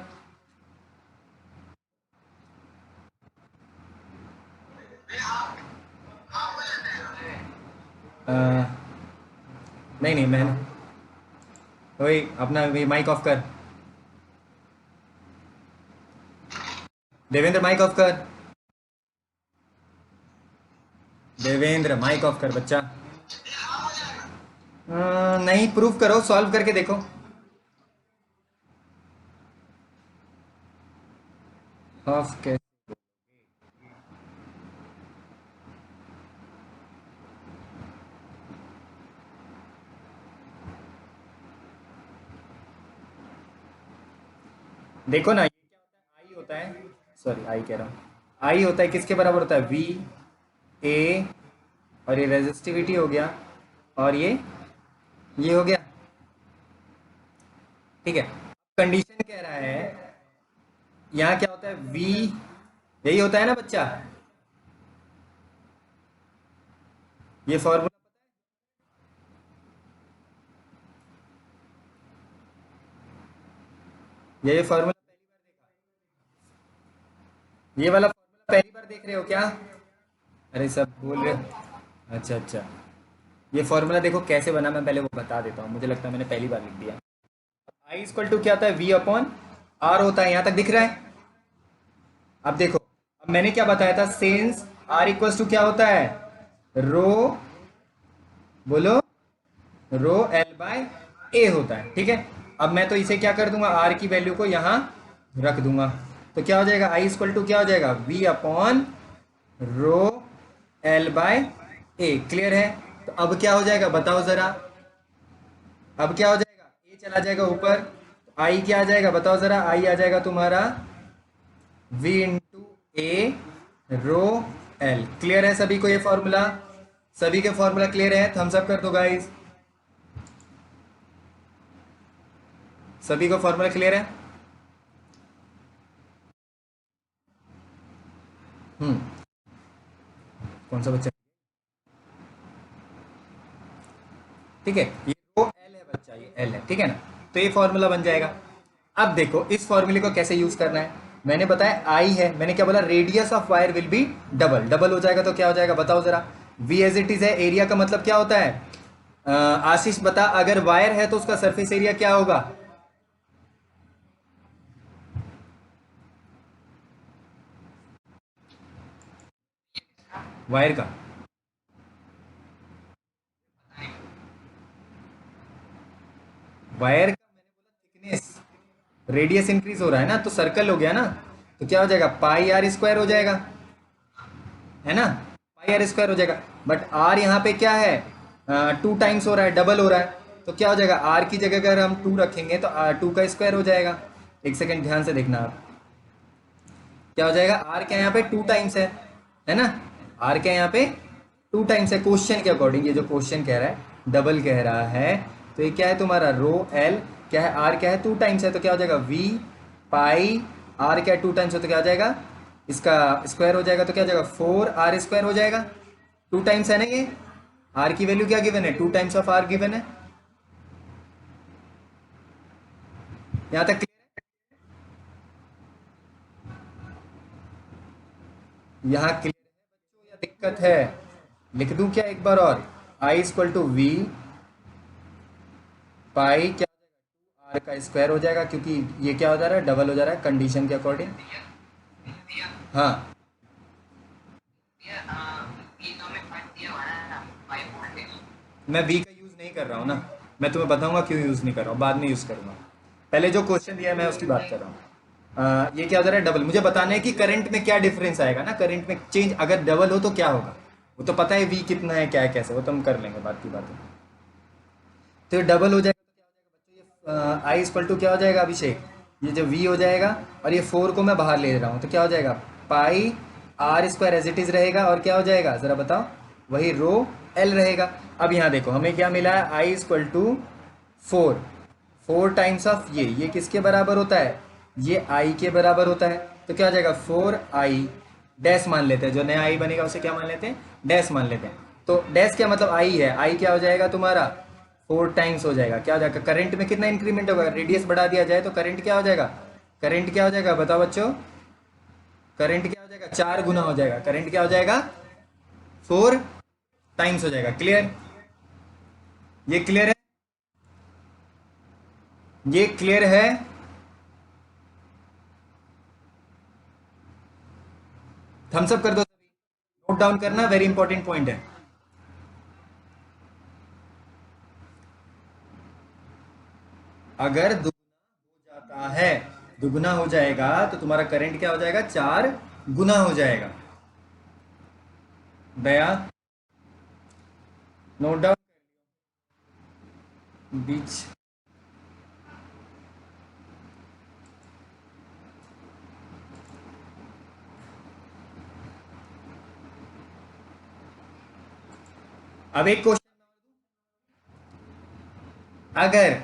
नहीं नहीं, मैं, वही अपना माइक ऑफ कर, देवेंद्र माइक ऑफ कर, देवेंद्र माइक ऑफ कर बच्चा। नहीं, प्रूफ करो, सॉल्व करके देखो। ऑफ के, देखो ना, ये क्या होता है, आई होता है, सॉरी आई कह रहा हूँ, आई होता है किसके बराबर होता है? VA, और ये रेजिस्टिविटी हो गया, और ये हो गया। ठीक है, कंडीशन कह रहा है, यहाँ क्या होता है? V, यही होता है ना बच्चा? ये फॉर्मूला, ये फॉर्मूला, ये वाला फॉर्मूला पहली बार देख रहे हो क्या? अरे सब बोल रहे हो, अच्छा अच्छा। ये फॉर्मूला देखो कैसे बना, मैं पहले वो बता देता हूँ, मुझे लगता है मैंने पहली बार लिख दिया। आई इक्वल टू क्या होता है? V/R होता है। यहाँ तक दिख रहा है? अब देखो, अब मैंने क्या बताया था, सेंस R इक्वल टू क्या होता है? रो, बोलो, रो L/A होता है। ठीक है, अब मैं तो इसे क्या कर दूंगा, R की वैल्यू को यहाँ रख दूंगा। तो क्या हो जाएगा, आई इक्वल टू क्या हो जाएगा, V upon rho L by A. Clear है? तो अब क्या हो जाएगा बताओ जरा, अब क्या हो जाएगा, ए चला जाएगा ऊपर, तो आई क्या आ जाएगा बताओ जरा, आई आ जाएगा तुम्हारा v इंटू ए रो एल। क्लियर है सभी को ये फॉर्मूला? सभी के फॉर्मूला क्लियर है? थम्स अप कर दो गाइस। सभी को फॉर्मूला क्लियर है? हम्म। कौन सा बच्चा? ठीक है, ये रो एल है बच्चा, ये एल है, ठीक है ना? तो ये फॉर्मूला बन जाएगा। अब देखो इस फॉर्मूले को कैसे यूज करना है। मैंने बताया आई है, मैंने क्या बोला, radius of wire will be double. Double हो जाएगा तो क्या हो जाएगा बताओ जरा, वी एज इट इज है, एरिया का मतलब क्या होता है? आशीष बता, अगर वायर है तो उसका सरफेस एरिया क्या होगा? वायर का वायर का मैंने बोला थिकनेस, रेडियस इंक्रीज हो रहा है ना, तो सर्कल हो गया ना, तो क्या हो जाएगा, पाई आर स्क्वायर हो जाएगा, है ना? पाई आर स्क्वायर हो जाएगा। बट आर यहाँ पे क्या है, 2 टाइम्स हो रहा है, डबल हो रहा है, तो क्या हो जाएगा, आर की जगह अगर हम 2 रखेंगे तो 2 का स्क्वायर हो जाएगा। एक सेकंड ध्यान से देखना आप, क्या हो जाएगा, आर क्या यहाँ पे 2 टाइम्स है ना? आर क्या यहाँ पे 2 टाइम्स है, क्वेश्चन के अकॉर्डिंग, ये जो क्वेश्चन कह रहा है डबल कह रहा है, तो ये क्या है तुम्हारा रो एल, क्या है आर क्या है 2 टाइम्स है, तो क्या हो जाएगा वी पाई आर क्या है 2 टाइम्स है, तो क्या हो जाएगा, इसका स्क्वायर हो जाएगा, तो क्या हो जाएगा 4 r स्क्वायर हो जाएगा। 2 टाइम्स है ना ये, आर की वैल्यू क्या गिवन है, 2 टाइम्स ऑफ आर गिवन है। यहाँ तक यहाँ क्लियर है बच्चों या दिक्कत है? लिख दूं क्या एक बार और, आई इक्वल टू वी पाई क्या आर का स्क्वायर हो जाएगा, क्योंकि ये क्या हो जा रहा है, डबल हो जा रहा है कंडीशन के अकॉर्डिंग। हाँ, मैं वी का यूज नहीं कर रहा हूँ ना, मैं तुम्हें बताऊंगा क्यों यूज नहीं कर रहा हूँ, बाद में यूज करूंगा। पहले जो क्वेश्चन दिया है मैं उसकी बात कर रहा हूँ। ये क्या हो जा रहा है, डबल। मुझे बताना है कि करंट में क्या डिफरेंस आएगा ना, करंट में चेंज अगर डबल हो तो क्या होगा, वो तो पता है वी कितना है क्या है कैसे, वो तो हम कर लेंगे बात की बात है। तो ये डबल हो जाएगा तो क्या हो जाएगा बच्चों, ये आई इक्वल टू क्या हो जाएगा अभिषेक, ये जो वी हो जाएगा, और ये 4 को मैं बाहर ले रहा हूँ, तो क्या हो जाएगा, pi R square as it is रहेगा, और क्या हो जाएगा ज़रा बताओ, वही रो एल रहेगा। अब यहाँ देखो हमें क्या मिला है, I equal to 4, 4 times of ये किसके बराबर होता है, ये आई के बराबर होता है, तो क्या हो जाएगा 4 आई डैश मान लेते हैं, जो नया आई बनेगा उसे क्या मान लेते हैं, डैश मान लेते हैं। तो डैश क्या मतलब आई है, आई क्या हो जाएगा तुम्हारा 4 टाइम्स हो जाएगा, क्या हो जाएगा, करंट में कितना इंक्रीमेंट होगा, रेडियस बढ़ा दिया जाए तो करंट क्या हो जाएगा, करंट क्या हो जाएगा बताओ बच्चों, करंट क्या हो जाएगा, 4 गुना हो जाएगा, करंट क्या हो जाएगा 4 टाइम्स हो जाएगा। क्लियर? ये क्लियर है? ये क्लियर है? थम्स अप कर दो सभी, नोट डाउन करना, वेरी इंपॉर्टेंट पॉइंट है। अगर दुगना हो जाता है, दुगना हो जाएगा तो तुम्हारा करंट क्या हो जाएगा, 4 गुना हो जाएगा। दया, नोट डाउन बीच। अब एक क्वेश्चन, अगर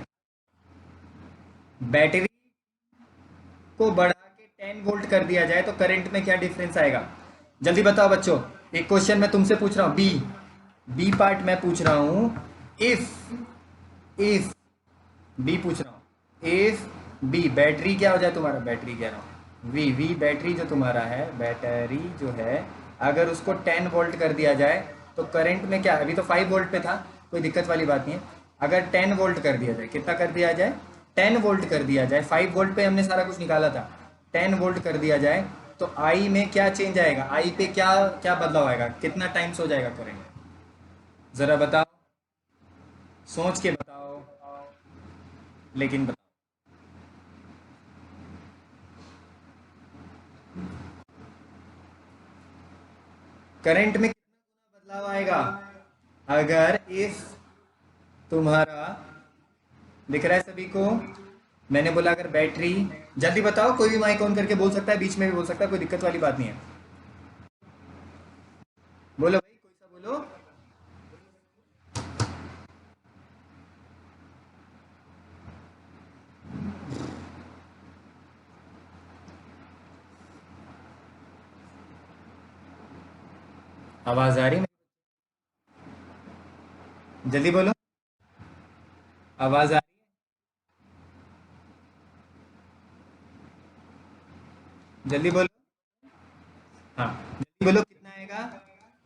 बैटरी को बढ़ा के 10 वोल्ट कर दिया जाए तो करंट में क्या डिफरेंस आएगा, जल्दी बताओ बच्चों। एक क्वेश्चन मैं तुमसे पूछ रहा हूँ, बी बी पार्ट मैं पूछ रहा हूँ, इफ बी पूछ रहा हूँ, इफ बी बैटरी क्या हो जाए तुम्हारा, बैटरी कह रहा हूँ, वी वी बैटरी जो तुम्हारा है, बैटरी जो है, अगर उसको 10 वोल्ट कर दिया जाए तो करंट में क्या, अभी तो 5 वोल्ट पे था, कोई दिक्कत वाली बात नहीं है, अगर 10 वोल्ट कर दिया जाए, कितना कर दिया जाए, 10 वोल्ट कर दिया जाए, 5 वोल्ट पे हमने सारा कुछ निकाला था, 10 वोल्ट कर दिया जाए तो आई में क्या चेंज आएगा, आई पे क्या क्या बदलाव आएगा, कितना टाइम्स हो जाएगा करंट, जरा बताओ, सोच के बताओ, लेकिन बताओ। करंट में कितना गुना बदलाव आएगा अगर इफ तुम्हारा, दिख रहा है सभी को? मैंने बोला अगर बैटरी, जल्दी बताओ, कोई भी माइक ऑन करके बोल सकता है, बीच में भी बोल सकता है, कोई दिक्कत वाली बात नहीं है। बोलो भाई, कोई सा बोलो। आवाज आ रही है? जल्दी बोलो, आवाज आ रही है? जल्दी बोलो। हाँ, जल्दी बोलो, कितना आएगा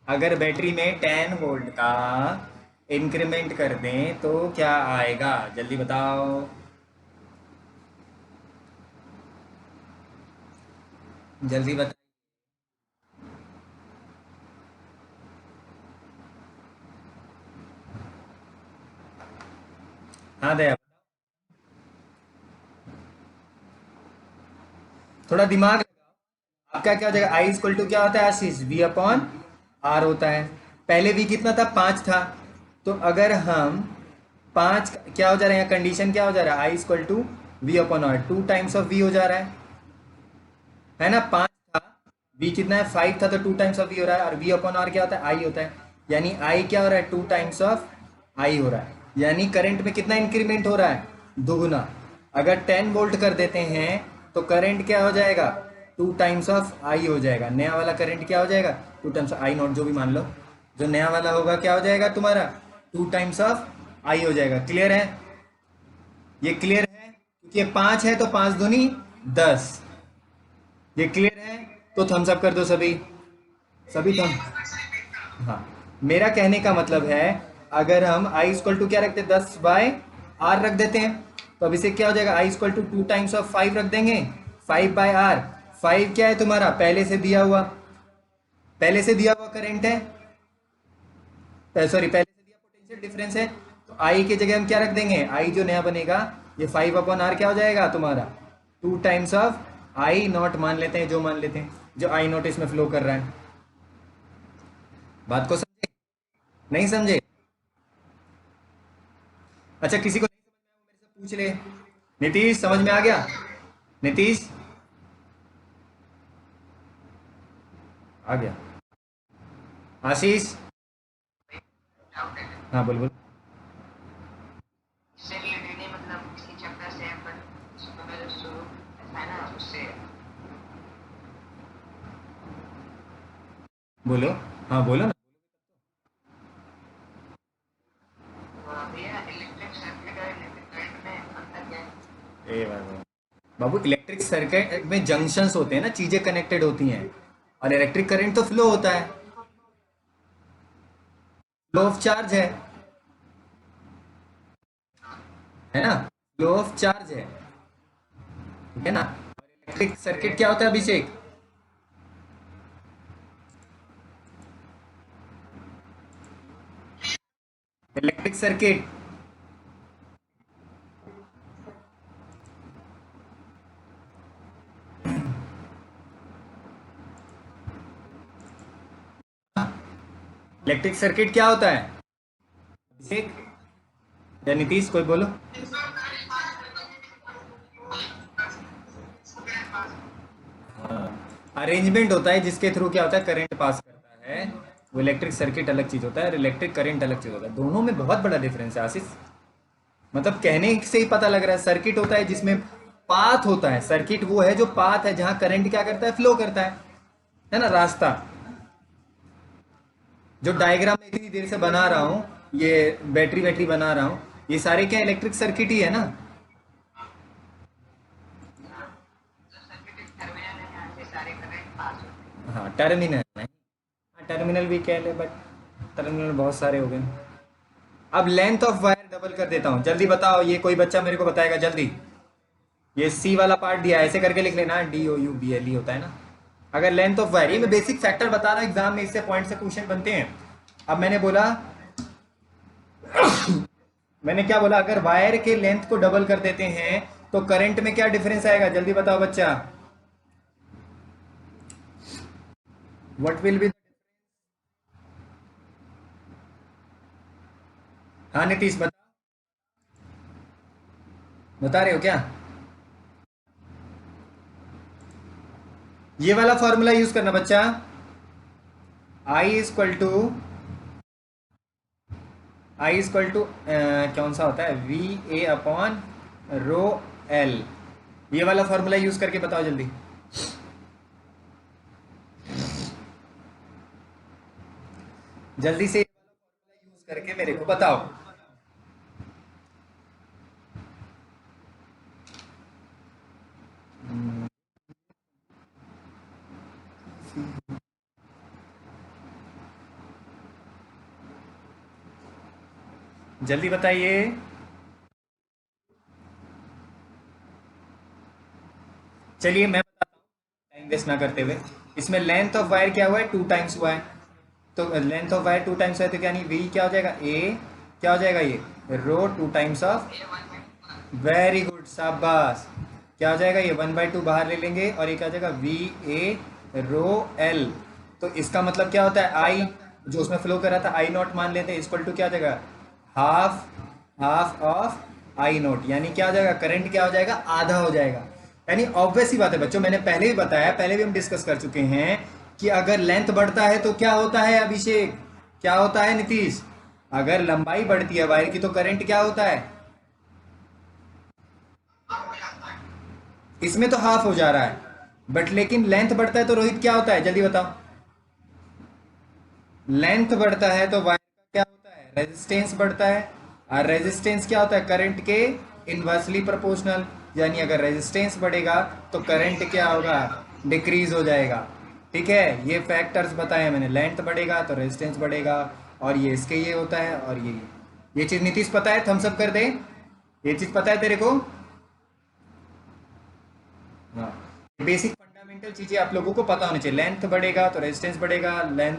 अगर बैटरी में 10 वोल्ट का इंक्रीमेंट कर दें तो क्या आएगा? जल्दी बताओ। जल्दी बताओ। हाँ दया, थोड़ा दिमाग लगाओ। आपका क्या हो जाएगा? आई इक्वल टू क्या होता है आशीष? वी अपॉन आर होता है। पहले वी कितना था? 5 था। तो अगर हम 5, क्या हो जा रहा है यहाँ? कंडीशन क्या हो जा रहा है? I equal to V upon R, 2 times of V हो जा रहा है ना? 5 था, वी कितना है? 5 था, तो 2 टाइम्स ऑफ वी हो रहा है। और वी अपॉन आर क्या होता है? आई होता है। यानी आई क्या हो रहा है? 2 टाइम्स ऑफ आई हो रहा है। यानी करंट में कितना इंक्रीमेंट हो रहा है? दुगुना। अगर 10 वोल्ट कर देते हैं तो करंट क्या हो जाएगा? 2 टाइम्स ऑफ आई हो जाएगा। नया वाला करंट क्या हो जाएगा? 2 टाइम्स ऑफ आई नॉट, जो भी मान लो, जो नया वाला होगा क्या हो जाएगा तुम्हारा? 2 टाइम्स ऑफ आई हो जाएगा। क्लियर है? ये क्लियर है? क्योंकि ये 5 है तो 5 दूनी 10। ये क्लियर है? तो थम्स अप कर दो सभी। सभी थम हाँ, मेरा कहने का मतलब है, अगर हम आई इक्वल टू क्या रखते हैं? 10/r रख देते हैं, तो अब इसे क्या हो जाएगा? आई इक्वल टू 2 टाइम्स ऑफ 5 रख देंगे। 5/r, 5 क्या है तुम्हारा? पहले से दिया हुआ, पहले से दिया हुआ करंट है, सॉरी, पहले से दिया पोटेंशियल डिफरेंस है। तो आई की जगह हम क्या रख देंगे? आई जो नया बनेगा, ये 5/r क्या हो जाएगा तुम्हारा? 2 टाइम्स ऑफ आई नॉट मान लेते हैं, जो मान लेते हैं, जो आई नॉट इसमें फ्लो कर रहा है। बात को समझे? नहीं समझे? अच्छा, किसी को नहीं समझ में आया वो मेरे से पूछ ले। नीतीश, समझ में आ गया? नीतीश आ गया? आशीष? हाँ बोल बोल। इससे रिलेटेड नहीं, मतलब इसी चैप्टर से है, बट उसमें जो शुरू ऐसा है ना, उससे बोलो, हाँ बोलो ना। भैया इलेक्ट्रिक सर्किट और इलेक्ट्रिक करंट में अंतर क्या है? ए बाबू, बाबू इलेक्ट्रिक सर्किट में जंक्शंस होते हैं ना, चीजें कनेक्टेड होती हैं। और इलेक्ट्रिक करंट तो फ्लो होता है, फ्लो ऑफ चार्ज है ना? फ्लो ऑफ चार्ज है, ठीक है ना? और इलेक्ट्रिक सर्किट क्या होता है अभिषेक? इलेक्ट्रिक सर्किट इलेक्ट्रिक सर्किट क्या होता है अभिषेक या नीतीश, कोई बोलो। अरेंजमेंट होता है जिसके थ्रू क्या होता है? करंट पास करता है। वो इलेक्ट्रिक सर्किट अलग चीज होता है और इलेक्ट्रिक करंट अलग चीज होता है। दोनों में बहुत बड़ा डिफरेंस है आशीष। मतलब कहने से ही पता लग रहा है। सर्किट होता है जिसमें पाथ होता है, सर्किट वो है जो पाथ है जहां करंट क्या करता है? फ्लो करता है ना? रास्ता। जो डायग्राम में इतनी देर से बना रहा हूँ, ये बैटरी बैटरी बना रहा हूँ, ये सारे क्या इलेक्ट्रिक सर्किट ही है ना? जो सर्किट एक टर्मिनल है, यहाँ से सारे करंट पास होते हाँ, टर्मिनल है। हाँ, टर्मिनल भी कह ले, बट टर्मिनल बहुत सारे हो गए। अब लेंथ ऑफ वायर डबल कर देता हूँ, जल्दी बताओ। ये कोई बच्चा मेरे को बताएगा जल्दी? ये सी वाला पार्ट दिया है, ऐसे करके लिख लेना, DOUBLE होता है ना। अगर लेंथ ऑफ वायर, ये मैं बेसिक फैक्टर बता रहा हूँ, एग्जाम में इससे पॉइंट से क्वेश्चन बनते हैं। अब मैंने बोला, मैंने क्या बोला? अगर वायर के लेंथ को डबल कर देते हैं तो करंट में क्या डिफरेंस आएगा? जल्दी बताओ बच्चा। What will be? हाँ नीतीश बता रहे हो क्या? ये वाला फॉर्मूला यूज करना बच्चा। I इक्वल टू कौन सा होता है, VA/ρL। ये वाला फॉर्मूला यूज करके बताओ जल्दी। जल्दी से ये वाला फॉर्मूला यूज करके मेरे को बताओ। जल्दी बताइए। चलिए मैं बताता हूँ टाइम वेस्ट ना करते हुए। इसमें लेंथ ऑफ वायर क्या हुआ है, 2 टाइम्स हुआ है। तो लेंथ ऑफ वायर 2 टाइम्स है तो क्या नहीं, वी क्या हो जाएगा, ए क्या हो जाएगा, ये रो 2 टाइम्स ऑफ। ये 1/2 वेरी गुड, शाबाश। क्या हो जाएगा, ये 1/2 बाहर ले लेंगे और ये क्या हो जाएगा, VA/ρL। तो इसका मतलब क्या होता है, आई जो उसमें फ्लो कर रहा था I0 मान लेते हैं, इक्वल टू क्या हो जाएगा, हाफ हाफ ऑफ I0। यानी क्या हो जाएगा, करंट क्या हो जाएगा, आधा हो जाएगा। यानी ऑब्वियस ही बात है बच्चों, मैंने पहले भी बताया, पहले भी हम डिस्कस कर चुके हैं कि अगर लेंथ बढ़ता है तो क्या होता है अभिषेक, क्या होता है नीतीश, अगर लंबाई बढ़ती है वायर की तो करंट क्या होता है, हो जाता है। इसमें तो हाफ हो जा रहा है। बट लेकिन लेंथ बढ़ता है तो रोहित क्या होता है, जल्दी बताओ। लेंथ बढ़ता है तो वायर का क्या होता है, रेजिस्टेंस बढ़ता है। और रेजिस्टेंस क्या होता है, करंट के इनवर्सली प्रोपोर्शनल। यानी अगर रेजिस्टेंस बढ़ेगा तो करंट क्या होगा, डिक्रीज हो जाएगा। ठीक है, ये फैक्टर्स बताए मैंने, लेंथ बढ़ेगा तो रेजिस्टेंस बढ़ेगा, और ये इसके ये होता है, और ये चीज नीतीश पता है, थम्स अप कर दे। ये चीज पता है तेरे को? हाँ, बेसिक फंडामेंटल चीजें आप लोगों को पता होनी चाहिए। लेंथ बढ़ेगा तो रेजिस्टेंस बढ़ेगा, लेंथ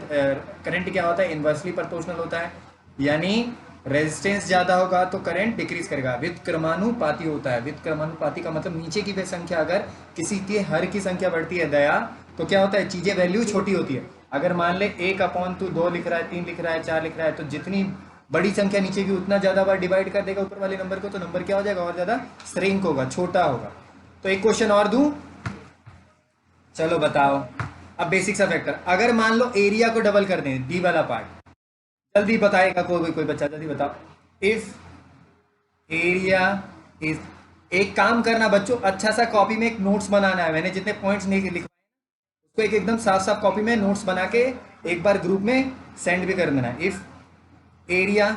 करंट क्या होता है, इनवर्सली प्रोपोर्शनल होता है। यानी रेजिस्टेंस ज्यादा होगा तो करंट डिक्रीज करेगा, व्युत्क्रमानुपाती होता है। व्युत्क्रमानुपाती का मतलब नीचे की वे संख्या अगर किसी के हर की संख्या बढ़ती है दया, तो क्या होता है, चीजें वैल्यू छोटी होती है। अगर मान ले 1/2 2 लिख रहा है, 3 लिख रहा है, 4 लिख रहा है, तो जितनी बड़ी संख्या नीचे की उतना ज्यादा बार डिवाइड कर देगा ऊपर वाले नंबर को, तो नंबर क्या हो जाएगा, और ज्यादा श्रिंक होगा, छोटा होगा। तो एक क्वेश्चन और दूं, चलो बताओ। अब बेसिक सा फैक्टर, अगर मान लो एरिया को डबल कर दें, डी वाला पार्ट, जल्दी बताएगा कोई बच्चा, जल्दी बताओ। इफ एरिया इज, एक काम करना बच्चों, अच्छा सा कॉपी में एक नोट्स बनाना है, मैंने जितने पॉइंट्स नहीं लिखवाए उसको एक एकदम साफ साफ कॉपी में नोट्स बना के एक बार ग्रुप में सेंड भी कर देना है। इफ एरिया,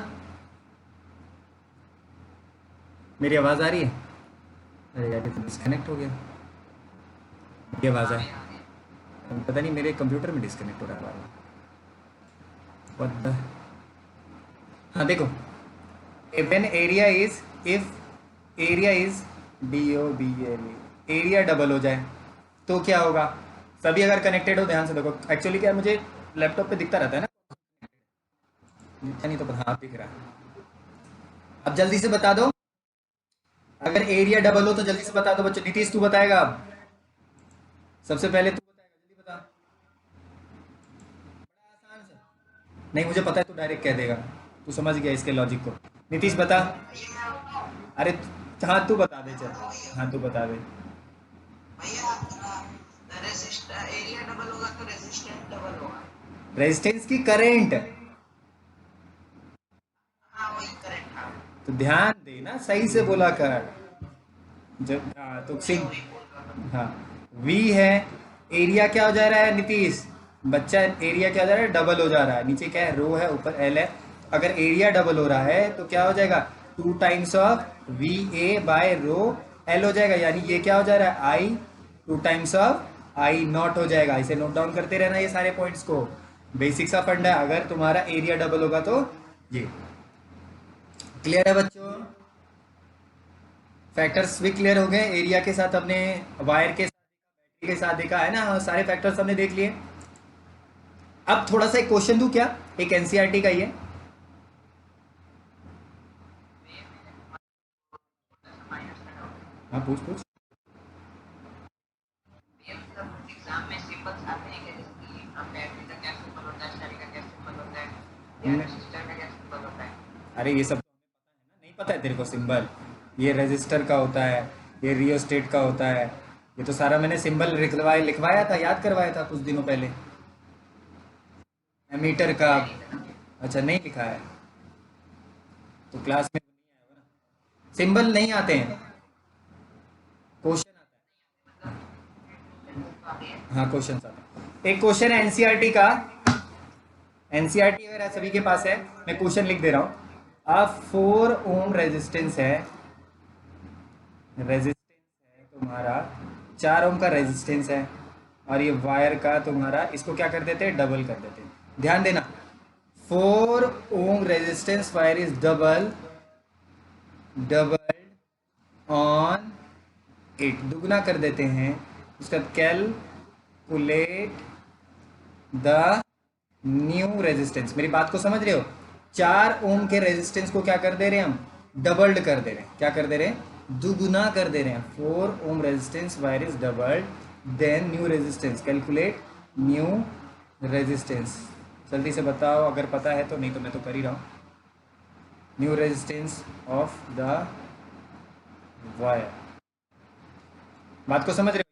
मेरी आवाज आ रही है? अरे यार, डिस्कनेक्ट हो गया, ये आवाज है, पता नहीं मेरे कंप्यूटर में डिस्कनेक्ट हो रहा है बार बार। What the- हाँ देखो, when area is, if area is DOBLE, area double हो जाए तो क्या होगा, सभी अगर कनेक्टेड हो, ध्यान से देखो। एक्चुअली क्या है, मुझे लैपटॉप पे दिखता रहता है ना, दिखता नहीं तो हाँ दिख रहा है। अब जल्दी से बता दो, अगर एरिया डबल हो तो जल्दी से बता दो बच्चों। नीतीश तू बताएगा अब, सबसे पहले तू बताएगा, जल्दी बता। आसान सा, नहीं मुझे पता है तू डायरेक्ट कह देगा, तू समझ गया इसके लॉजिक को। नीतीश बता। भैया मैं बताऊं? अरे हाँ तू बता दे, चल। बताऊं भैया? हाँ तू बता दे। भैया रेजिस्ट एरिया डबल होगा तो रेजिस्टेंस डबल होगा। रेजिस्टेंस की करंट, हाँ वही करेक्ट था। तो ध्यान देना, सही से बोला कर। जब हाँ तो वही सिग, वही बोल रहा था। हाँ वी है, एरिया क्या हो जा रहा है नीतीश, बच्चा एरिया क्या हो जा रहा है, डबल हो जा रहा है। नीचे क्या है, रो है, ऊपर एल है। अगर एरिया डबल हो रहा है तो क्या हो जाएगा, 2 टाइम्स ऑफ VA/ρL हो जाएगा। यानी ये क्या हो जा रहा है, आई 2 टाइम्स ऑफ I0 हो जाएगा। इसे नोट डाउन करते रहना ये सारे पॉइंट्स को, बेसिक सा फंडा है। अगर तुम्हारा एरिया डबल होगा तो ये क्लियर है बच्चों। फैक्टर्स भी क्लियर हो गए, एरिया के साथ अपने, वायर के साथ, बैटरी के साथ देखा है ना, सारे फैक्टर्स हमने देख लिए। अब थोड़ा सा एक क्वेश्चन दूं क्या, एक एनसीईआरटी का ही है। माइनस का डाउट है। हाँ पूछ पूछ। ये मतलब एग्जाम में सिंबल्स आते हैं क्या, जैसे कि हम बैटरी का क्या सिंबल होता है, स्टार का क्या सिंबल होता है, या हम्म, रेसिस्टर का क्या सिंबल होता है? अरे ये सब है तेरे को सिंबल? ये रेजिस्टर का होता है, ये रियोस्टेट का होता है, ये तो सारा मैंने सिंबल लिखवाया था, याद करवाया था कुछ दिनों पहले। एमीटर का? अच्छा, नहीं लिखा है तो क्लास में नहीं आया होगा ना। सिंबल नहीं आते हैं, क्वेश्चन आता है। हाँ, क्वेश्चन आता है। एक क्वेश्चन है एनसीईआरटी का, एनसीईआरटी अगर सभी के पास है, मैं क्वेश्चन लिख दे रहा हूँ। अब 4 ओम रेजिस्टेंस है, तुम्हारा 4 ओम का रेजिस्टेंस है, और ये वायर का तुम्हारा, इसको क्या कर देते हैं, डबल कर देते हैं। ध्यान देना, 4 ohm resistance wire is doubled on 8, दुगना कर देते हैं। उसका कैलकुलेट द न्यू रेजिस्टेंस। मेरी बात को समझ रहे हो? 4 ओम के रेजिस्टेंस को क्या कर दे रहे हैं हम, डबल्ड कर दे रहे हैं। क्या कर दे रहे हैं, दुगुना कर दे रहे हैं। 4 ohm resistance wire is doubled, then new resistance, calculate new resistance. जल्दी से बताओ, अगर पता है तो, नहीं तो मैं तो कर ही रहा हूँ। New resistance of the wire. बात को समझ रहे हो?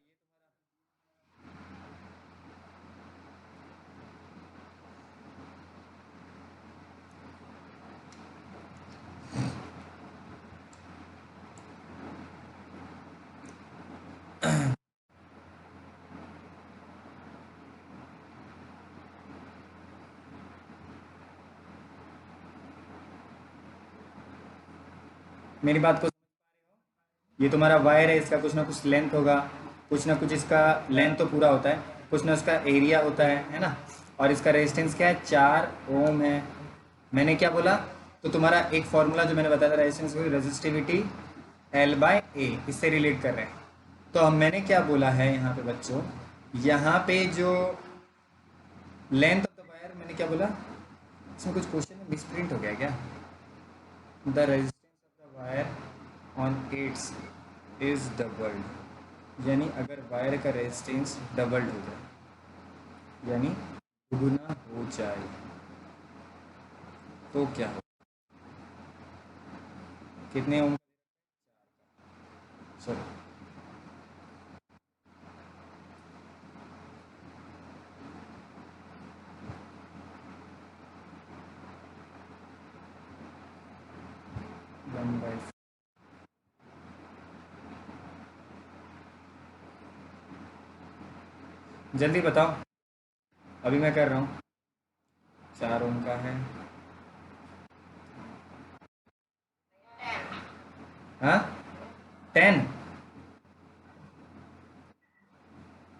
मेरी बात को, ये तुम्हारा वायर है, इसका कुछ ना कुछ लेंथ होगा, कुछ ना कुछ इसका लेंथ तो पूरा होता है, कुछ ना उसका एरिया होता है ना। और इसका रेजिस्टेंस क्या है, 4 ओम है। मैंने क्या बोला, तो तुम्हारा एक फॉर्मूला जो मैंने बताया था रेजिस्टेंस की, रेजिस्टिविटी L/A, इससे रिलेट कर रहे हैं। तो हम, मैंने क्या बोला है यहाँ पे बच्चों, यहाँ पे जो लेंथ ऑफ द वायर, मैंने क्या बोला, इसमें कुछ क्वेश्चन में मिसप्रिंट हो गया क्या? The resistance of the wire on its is doubled, यानी अगर वायर का रेजिस्टेंस डबल्ड हो जाए, यानी दुगुना हो जाए, तो क्या हो, कितने ओम, सॉरी, वन बाई, जल्दी बताओ, अभी मैं कर रहा हूँ। 4 ओम का है, हाँ 10,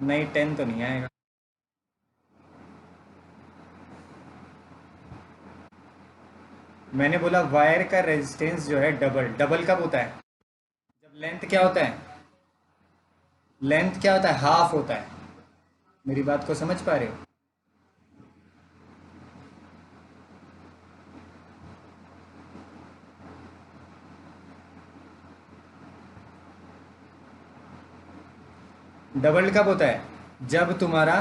नहीं 10 तो नहीं आएगा। मैंने बोला वायर का रेजिस्टेंस जो है डबल, डबल कब होता है, जब लेंथ क्या होता है, लेंथ क्या होता है, हाफ होता है। मेरी बात को समझ पा रहे हो? डबल कब होता है, जब तुम्हारा,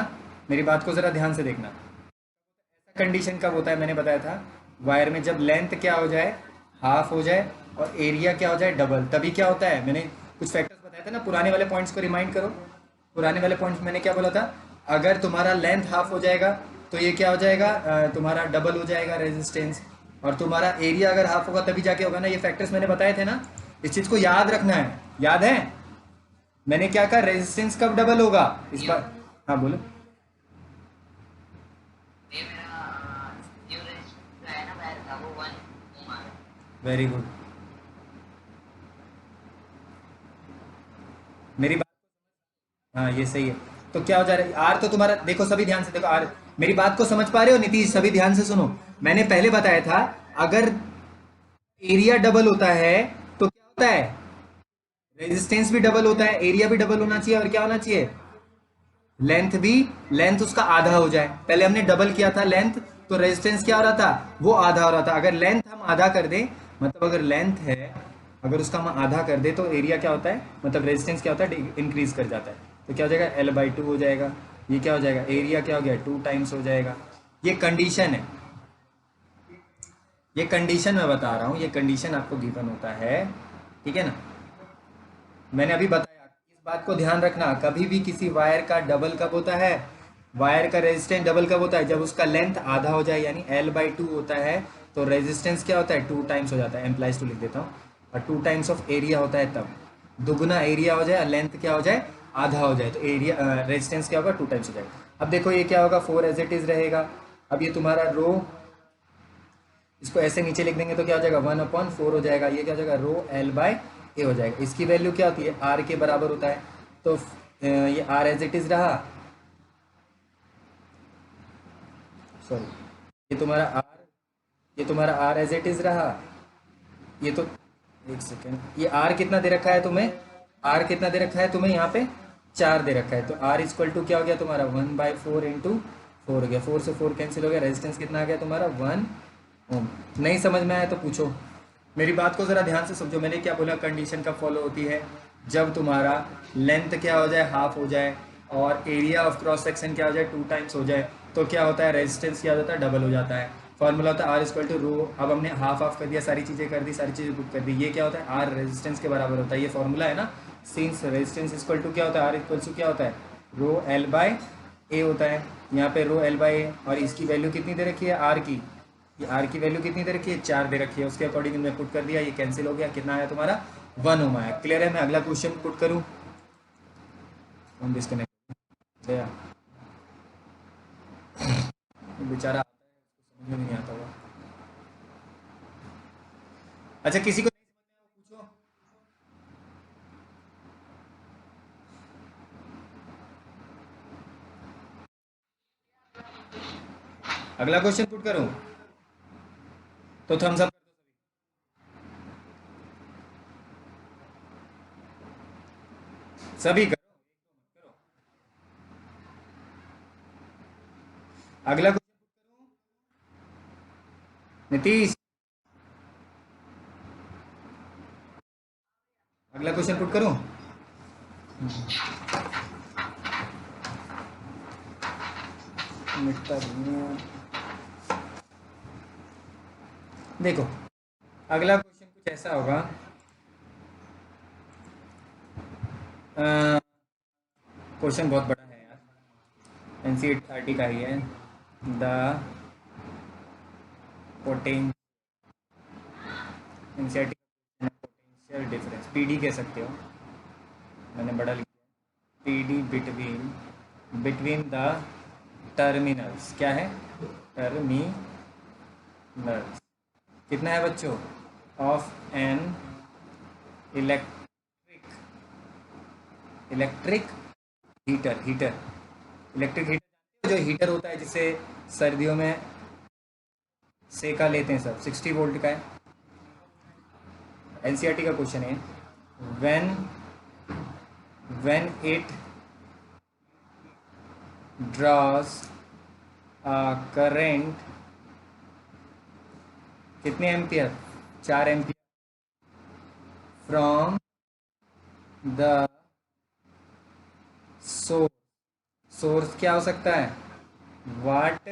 मेरी बात को जरा ध्यान से देखना, ऐसा कंडीशन कब होता है, मैंने बताया था वायर में, जब लेंथ क्या हो जाए, हाफ हो जाए, और एरिया क्या हो जाए, डबल, तभी क्या होता है। मैंने कुछ फैक्टर्स बताए थे ना, पुराने वाले पॉइंट्स को रिमाइंड करो। पुराने वाले पॉइंट्स मैंने क्या बोला था, अगर तुम्हारा लेंथ हाफ हो जाएगा तो ये क्या हो जाएगा, तुम्हारा डबल हो जाएगा रेजिस्टेंस, और तुम्हारा एरिया अगर हाफ होगा तभी जाके होगा ना। ये फैक्टर्स मैंने बताए थे ना, इस चीज़ को याद रखना है। याद है मैंने क्या कहा, रेजिस्टेंस कब डबल होगा इस बार? हाँ बोलो। ये मेरा न्यू रेजिस्टेंस जो है ना वायर का, वो 1 ओम आ रहा है। Very good. मेरी बात, हाँ ये सही है। तो क्या हो जा रहा है, आर तो तुम्हारा, देखो सभी ध्यान से देखो, आर, मेरी बात को समझ पा रहे हो नीतीश? सभी ध्यान से सुनो, मैंने पहले बताया था अगर एरिया डबल होता है तो क्या होता है, रेजिस्टेंस भी डबल होता है, एरिया भी डबल होना चाहिए, और क्या होना चाहिए, लेंथ भी, लेंथ उसका आधा हो जाए। पहले हमने डबल किया था लेंथ, तो रेजिस्टेंस क्या हो रहा था, वो आधा हो रहा था। अगर लेंथ हम आधा कर दें, मतलब अगर लेंथ है, अगर उसका हम आधा कर दे, तो एरिया क्या होता है, मतलब रेजिस्टेंस क्या होता है, इंक्रीज कर जाता है। तो क्या हो जाएगा, L/2 हो जाएगा। ये क्या हो जाएगा, एरिया क्या हो गया, 2 टाइम्स हो जाएगा। ये कंडीशन है, ये कंडीशन मैं बता रहा हूँ, ये कंडीशन आपको गिवन होता है, ठीक है ना। मैंने अभी बताया, इस बात को ध्यान रखना, कभी भी किसी वायर का डबल कब होता है, वायर का रेजिस्टेंस डबल कब होता है, जब उसका लेंथ आधा हो जाए, यानी L/2 होता है, तो रेजिस्टेंस क्या होता है, 2 टाइम्स हो जाता है, एम्प्लाइज 2 लिख देता हूँ, और 2 टाइम्स ऑफ एरिया होता है तब, दुगुना एरिया हो जाए, लेंथ क्या हो जाए, आधा हो जाए, तो एरिया रेजिस्टेंस क्या होगा, 2 टाइम्स हो जाएगा। अब देखो ये क्या होगा, 4 एज इट इज रहेगा। अब ये तुम्हारा रो, इसको ऐसे नीचे लिख देंगे तो क्या हो जाएगा, 1/4 हो जाएगा, ये क्या हो जाएगा, रो L/A हो जाएगा। इसकी वैल्यू क्या होती है, R के बराबर होता है, तो ये R एज इट इज रहा, सॉरी, ये तुम्हारा R एज इट इज रहा, ये तो, एक सेकेंड, ये R कितना दे रखा है तुम्हें, R कितना दे रखा है तुम्हें यहाँ पे, 4 दे रखा है, तो R इक्वल टू क्या हो गया तुम्हारा, 1/4 इंटू 4 हो गया, 4 से 4 कैंसिल हो गया, रेजिस्टेंस कितना आ गया तुम्हारा, 1 ओम। नहीं समझ में आया तो पूछो, मेरी बात को ज़रा ध्यान से समझो, मैंने क्या बोला, कंडीशन कब फॉलो होती है, जब तुम्हारा लेंथ क्या हो जाए, हाफ हो जाए, और एरिया ऑफ क्रॉस सेक्शन क्या हो जाए, 2 टाइम्स हो जाए, तो क्या होता है, रेजिस्टेंस क्या हो जाता है, डबल हो जाता है। फॉर्मूला होता है आर इक्वल टू रो, अब हमने हाफ हाफ कर दिया, सारी चीज़ें कर दी, सारी चीज़ें पुट कर दी, ये क्या होता है, आर रेजिस्टेंस के बराबर होता है, ये फॉर्मूला है ना, सिंस रेजिस्टेंस इक्वल टू क्या होता है, आर इक्वल टू क्या होता है, रो L/A होता है, यहाँ पे रो L/A, और इसकी वैल्यू कितनी दे रखी है, आर की, ये आर की वैल्यू कितनी दे रखी है, 4 दे रखी है, उसके अकॉर्डिंग हमने पुट कर दिया, ये कैंसिल हो गया, कितना आया तुम्हारा, 1 ओम आया। क्लियर है, मैं अगला क्वेश्चन पुट करूँ, हम डिस्कनेक्ट गया, बेचारा आता है, उसको समझ में नहीं आता हुआ। अच्छा, किसी को नहीं समझ में आया वो पूछो। अगला क्वेश्चन पुट करूं, तो थम्स अप कर दो सभी, सभी करो, करो। अगला क्वेश्चन पुट करूं, नीतीश, अगला क्वेश्चन पुट करूं, मिटता नहीं है। देखो, अगला क्वेश्चन कुछ ऐसा होगा, क्वेश्चन बहुत बड़ा है यार, NCERT का ही है, the potential, NCERT potential difference, PD कह सकते हो, मैंने बड़ा लिखा है, PD between, between the terminals, क्या है, टर्मिनल्स, कितना है बच्चों, of an electric, electric heater, heater, electric heater, जो हीटर होता है जिसे सर्दियों में सेका लेते हैं सब, 60 वोल्ट का है, NCERT का क्वेश्चन है, व्हेन व्हेन इट ड्रॉस करंट, कितने ampere, 4 ampere, from the source, source क्या हो सकता है, वाट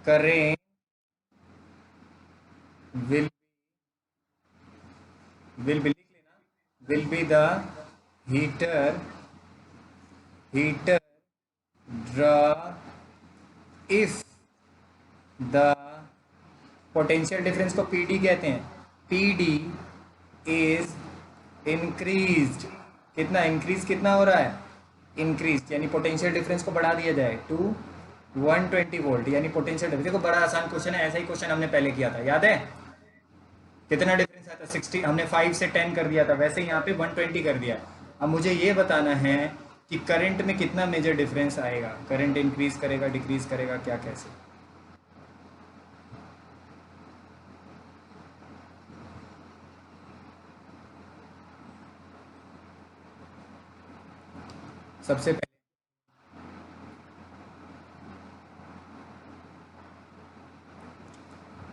करेंट विल, विल बी लिख लेना, will be the heater, heater draw if the, potential difference को PD कहते हैं, PD इज इंक्रीज्ड, कितना इंक्रीज, कितना हो रहा है, इंक्रीज, यानी पोटेंशियल डिफरेंस को बढ़ा दिया जाए टू 120 वोल्ट, यानी पोटेंशियल डिफरेंस, देखो बड़ा आसान क्वेश्चन है, ऐसा ही क्वेश्चन हमने पहले किया था, याद है, कितना डिफरेंस आया था, 60, हमने 5 से 10 कर दिया था, वैसे यहाँ पे 120 कर दिया। अब मुझे ये बताना है कि करंट में कितना मेजर डिफरेंस आएगा, करंट इंक्रीज करेगा, डिक्रीज करेगा, क्या, कैसे। सबसे पहले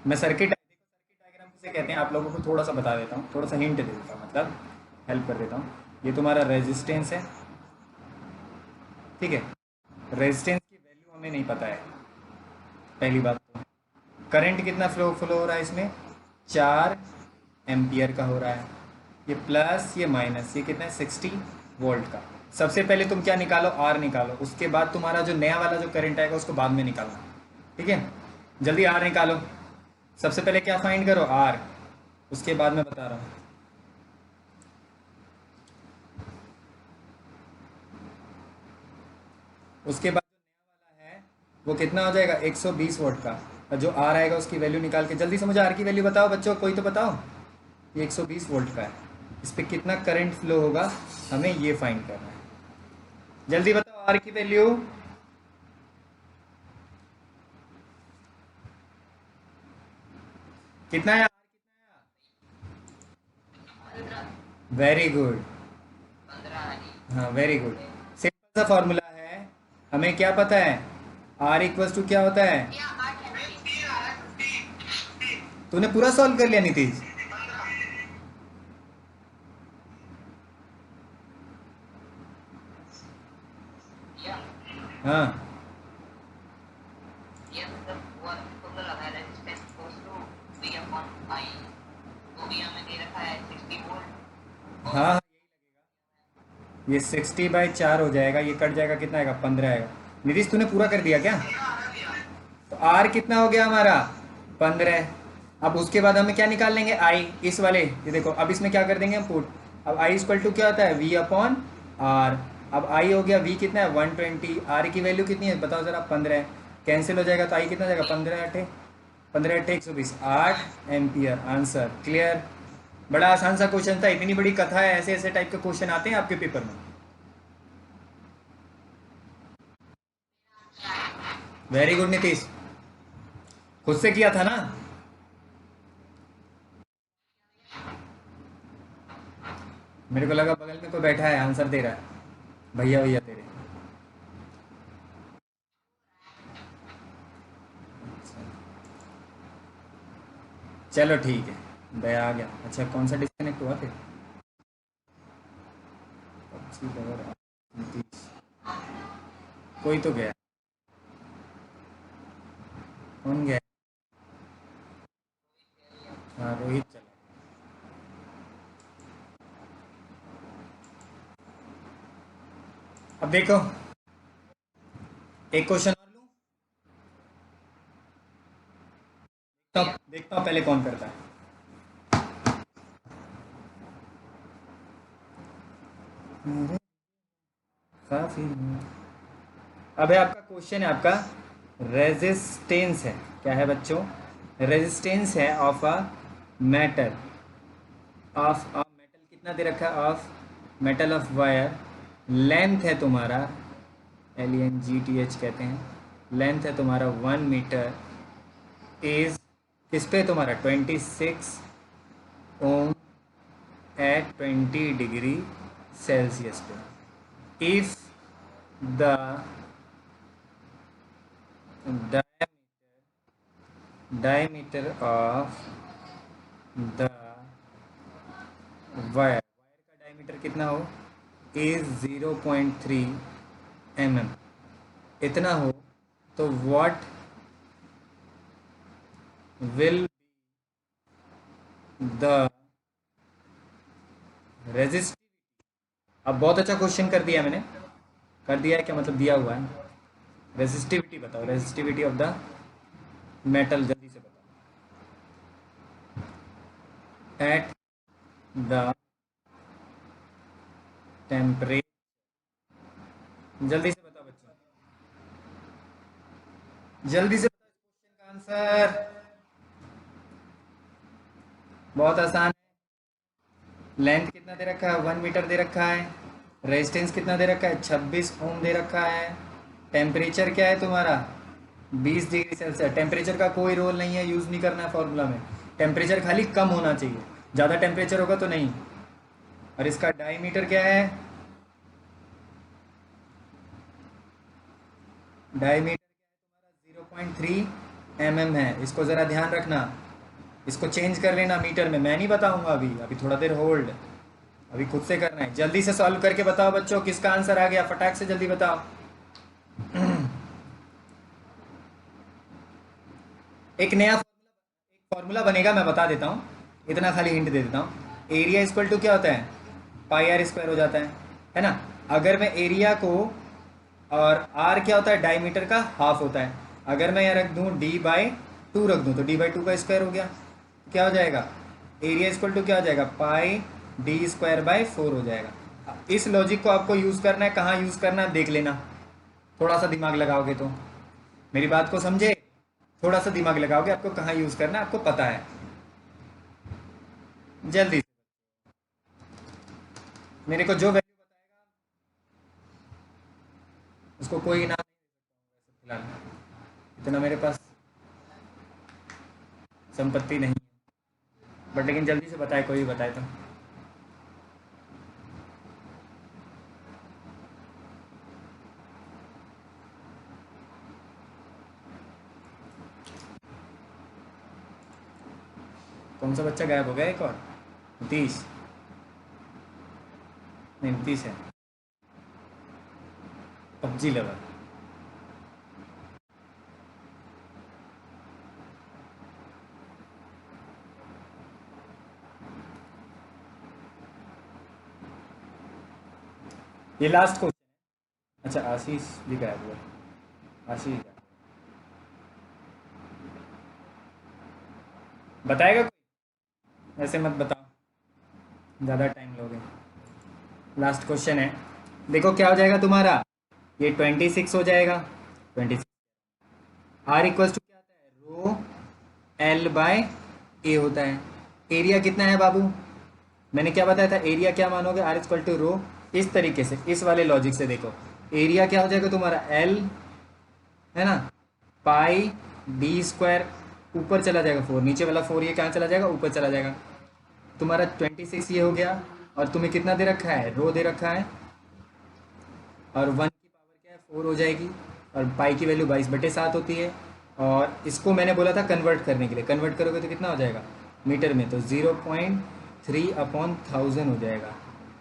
मैं सर्किट डायग्राम किसे कहते हैं आप लोगों को थोड़ा सा बता देता हूँ, थोड़ा सा हिंट दे देता हूँ, मतलब हेल्प कर देता हूँ। ये तुम्हारा रेजिस्टेंस है, ठीक है, रेजिस्टेंस की वैल्यू हमें नहीं पता है, पहली बात तो, करंट कितना फ्लो हो रहा है इसमें, 4 एम्पियर का हो रहा है। ये प्लस ये माइनस, ये कितना है, 60 वोल्ट का। सबसे पहले तुम क्या निकालो, आर निकालो, उसके बाद तुम्हारा जो नया वाला जो करंट आएगा उसको बाद में निकालना, ठीक है। जल्दी आर निकालो। सबसे पहले क्या फाइंड करो, आर, उसके बाद मैं बता रहा हूँ। उसके बाद जो नया वाला है वो कितना हो जाएगा, 120 वोल्ट का। और जो आर आएगा उसकी वैल्यू निकाल के जल्दी से मुझे आर की वैल्यू बताओ बच्चों, कोई तो बताओ। ये 120 वोल्ट का है, इस पर कितना करंट फ्लो होगा हमें ये फाइंड करना है। जल्दी बताओ आर की वैल्यू। कितना है, वेरी गुड। 15। हाँ वेरी गुड। सिंपल सा फॉर्मूला है, हमें क्या पता है, आर इक्वल्स टू क्या होता है। तूने पूरा सॉल्व कर लिया नीतीश। या हाँ ये मतलब वो तुमने लगाया resistance equals to V upon I, तो V हमें दे रखा है 60 वोल्ट। हाँ हाँ, ये 60/4 हो जाएगा, ये कट जाएगा, कितना आएगा, 15 आएगा। नीतीश तूने पूरा कर दिया क्या। तो आर कितना हो गया हमारा, 15। अब उसके बाद हमें क्या निकाल लेंगे, आई, इस वाले, ये देखो अब इसमें क्या कर देंगे हम पुट। अब आई इक्वल टू क्या होता है, वी अपॉन आर। अब आई हो गया, वी कितना है 120, आर की वैल्यू कितनी है बताओ ज़रा, 15। कैंसिल हो जाएगा तो आई कितना हो जाएगा, 15 × 8 8 आंसर क्लियर। बड़ा आसान सा क्वेश्चन था, इतनी बड़ी कथा है, ऐसे ऐसे टाइप के क्वेश्चन आते हैं आपके पेपर में। वेरी गुड नीतीश, खुद से किया था ना। मेरे को लगा बगल में कोई बैठा है आंसर दे रहा है, भैया भैया तेरे। चलो ठीक है, दया आ गया। अच्छा कौन सा डिस्कनेक्ट हुआ फिर, पबजी लवर नीतीश, कोई तो गया, कौन गया। हाँ रोहित चला। अब देखो एक क्वेश्चन और लूँ, देखता हूँ पहले कौन करता है। मेरे काफी। अब है आपका क्वेश्चन है आपका, रेजिस्टेंस है, क्या है बच्चों, रेजिस्टेंस है of a metal, of a metal कितना दे रखा है, of metal of wire. Length है तुम्हारा, LENGTH कहते हैं, लेंथ है तुम्हारा 1 मीटर, इज किस पे तुम्हारा 26 ओम एट 20 डिग्री सेल्सियस पे। If the diameter of the wire का डायमीटर कितना हो, इज 0.3 mm, इतना हो, तो व्हाट विल द रेजिस्टिविटी। अब बहुत अच्छा क्वेश्चन कर दिया मैंने, कर दिया है क्या मतलब दिया हुआ है। रेजिस्टिविटी बताओ, रेजिस्टिविटी ऑफ द मेटल जल्दी से बताओ, एट द टेम्परेचर। जल्दी से बताओ बच्चों, जल्दी से बताओ इस क्वेश्चन का आंसर, बहुत आसान है। लेंथ कितना दे रखा है, 1 मीटर दे रखा है। रेजिस्टेंस कितना दे रखा है, 26 ओम दे रखा है। टेम्परेचर क्या है तुम्हारा, 20 डिग्री सेल्सियस। टेम्परेचर का कोई रोल नहीं है, यूज़ नहीं करना है फॉर्मूला में। टेम्परेचर खाली कम होना चाहिए, ज़्यादा टेम्परेचर होगा तो नहीं। और इसका डायमीटर क्या है, डायमीटर 0.3 mm है। इसको ज़रा ध्यान रखना, इसको चेंज कर लेना मीटर में, मैं नहीं बताऊंगा अभी, अभी थोड़ा देर होल्ड, अभी खुद से करना है। जल्दी से सॉल्व करके बताओ बच्चों, किसका आंसर आ गया, फटाक से जल्दी बताओ। एक नया फॉर्मूला बनेगा, मैं बता देता हूँ, इतना खाली हिंट दे देता हूँ। एरिया इक्वल टू क्या होता है, पाई आर स्क्वायर हो जाता है ना। अगर मैं एरिया को, और आर क्या होता है, डायमीटर का हाफ होता है। अगर मैं यहाँ रख दूँ डी बाई टू रख दूँ तो डी बाई टू का स्क्वायर हो गया, क्या हो जाएगा, एरिया इक्वल टू क्या हो जाएगा, पाई डी स्क्वायर बाई फोर हो जाएगा। इस लॉजिक को आपको यूज़ करना है, कहाँ यूज़ करना है देख लेना, थोड़ा सा दिमाग लगाओगे तो। मेरी बात को समझे, थोड़ा सा दिमाग लगाओगे, आपको कहाँ यूज़ करना है आपको पता है। जल्दी से मेरे को जो वैल्यू बताएगा उसको कोई इनाम नहीं देता हूँ वैसे फिलहाल, इतना मेरे पास संपत्ति नहीं है, बट लेकिन जल्दी से बताए, कोई भी बताए तो। कौन सा बच्चा गायब हो गया, एक और नीतीश, नहीं नीतीश है, पबजी लवर। ये लास्ट क्वेश्चन। अच्छा आशीष भी गायब हुआ, आशीष गायब। बताएगा कोई, ऐसे मत बताओ, ज़्यादा टाइम लोगे। लास्ट क्वेश्चन है, देखो क्या हो जाएगा तुम्हारा, ये 26 हो जाएगा, 26। आर इक्वल्स टू क्या आता है, रो एल बाय ए होता है। एरिया कितना है बाबू, मैंने क्या बताया था, एरिया क्या मानोगे, आर इक्वल टू रो। इस तरीके से, इस वाले लॉजिक से देखो, एरिया क्या हो जाएगा तुम्हारा, एल है ना, पाई डी स्क्वायर, ऊपर चला जाएगा फोर, नीचे वाला फोर ये कहाँ चला जाएगा, ऊपर चला जाएगा। तुम्हारा 26 ये हो गया, और तुम्हें कितना दे रखा है, रो दे रखा है, और वन की पावर क्या है, फोर हो जाएगी, और पाई की वैल्यू 22/7 होती है। और इसको मैंने बोला था कन्वर्ट करने के लिए, कन्वर्ट करोगे तो कितना हो जाएगा मीटर में, तो 0.3/1000 हो जाएगा,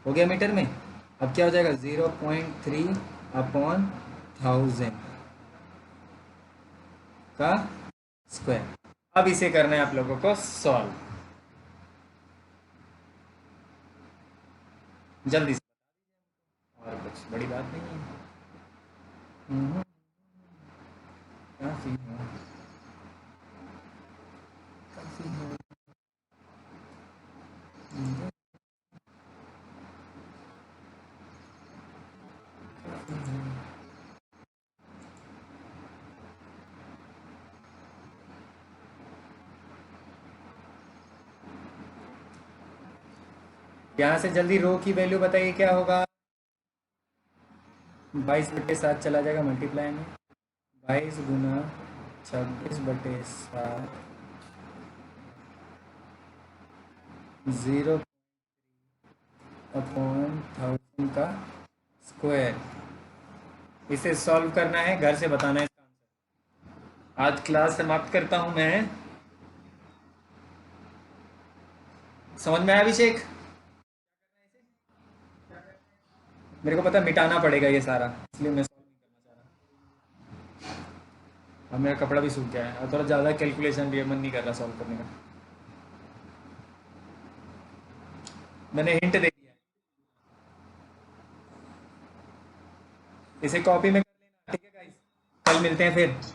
हो गया मीटर में। अब क्या हो जाएगा, 0.3/1000 का स्क्वायर। अब इसे करना है आप लोगों को सॉल्व, जल्दी से, और कुछ बड़ी बात नहीं है। हम्म, काफी है, काफी है। यहाँ से जल्दी रो की वैल्यू बताइए क्या होगा, 22/7 चला जाएगा मल्टीप्लाई में, 22 × 26/7, 0/1000 का स्क्वायर। इसे सॉल्व करना है, घर से बताना है इसका आंसर। आज क्लास समाप्त करता हूँ मैं, समझ में आया अभिषेक, मेरे को पता है मिटाना पड़ेगा ये सारा, इसलिए मैं सॉल्व नहीं करना चाह रहा। अब मेरा कपड़ा भी सूख गया है, और थोड़ा ज़्यादा कैलकुलेशन भी है, मन नहीं कर रहा सॉल्व करने का। मैंने हिंट दे दिया है, इसे कॉपी में कर लेना, ठीक है गाइस, कल मिलते हैं फिर।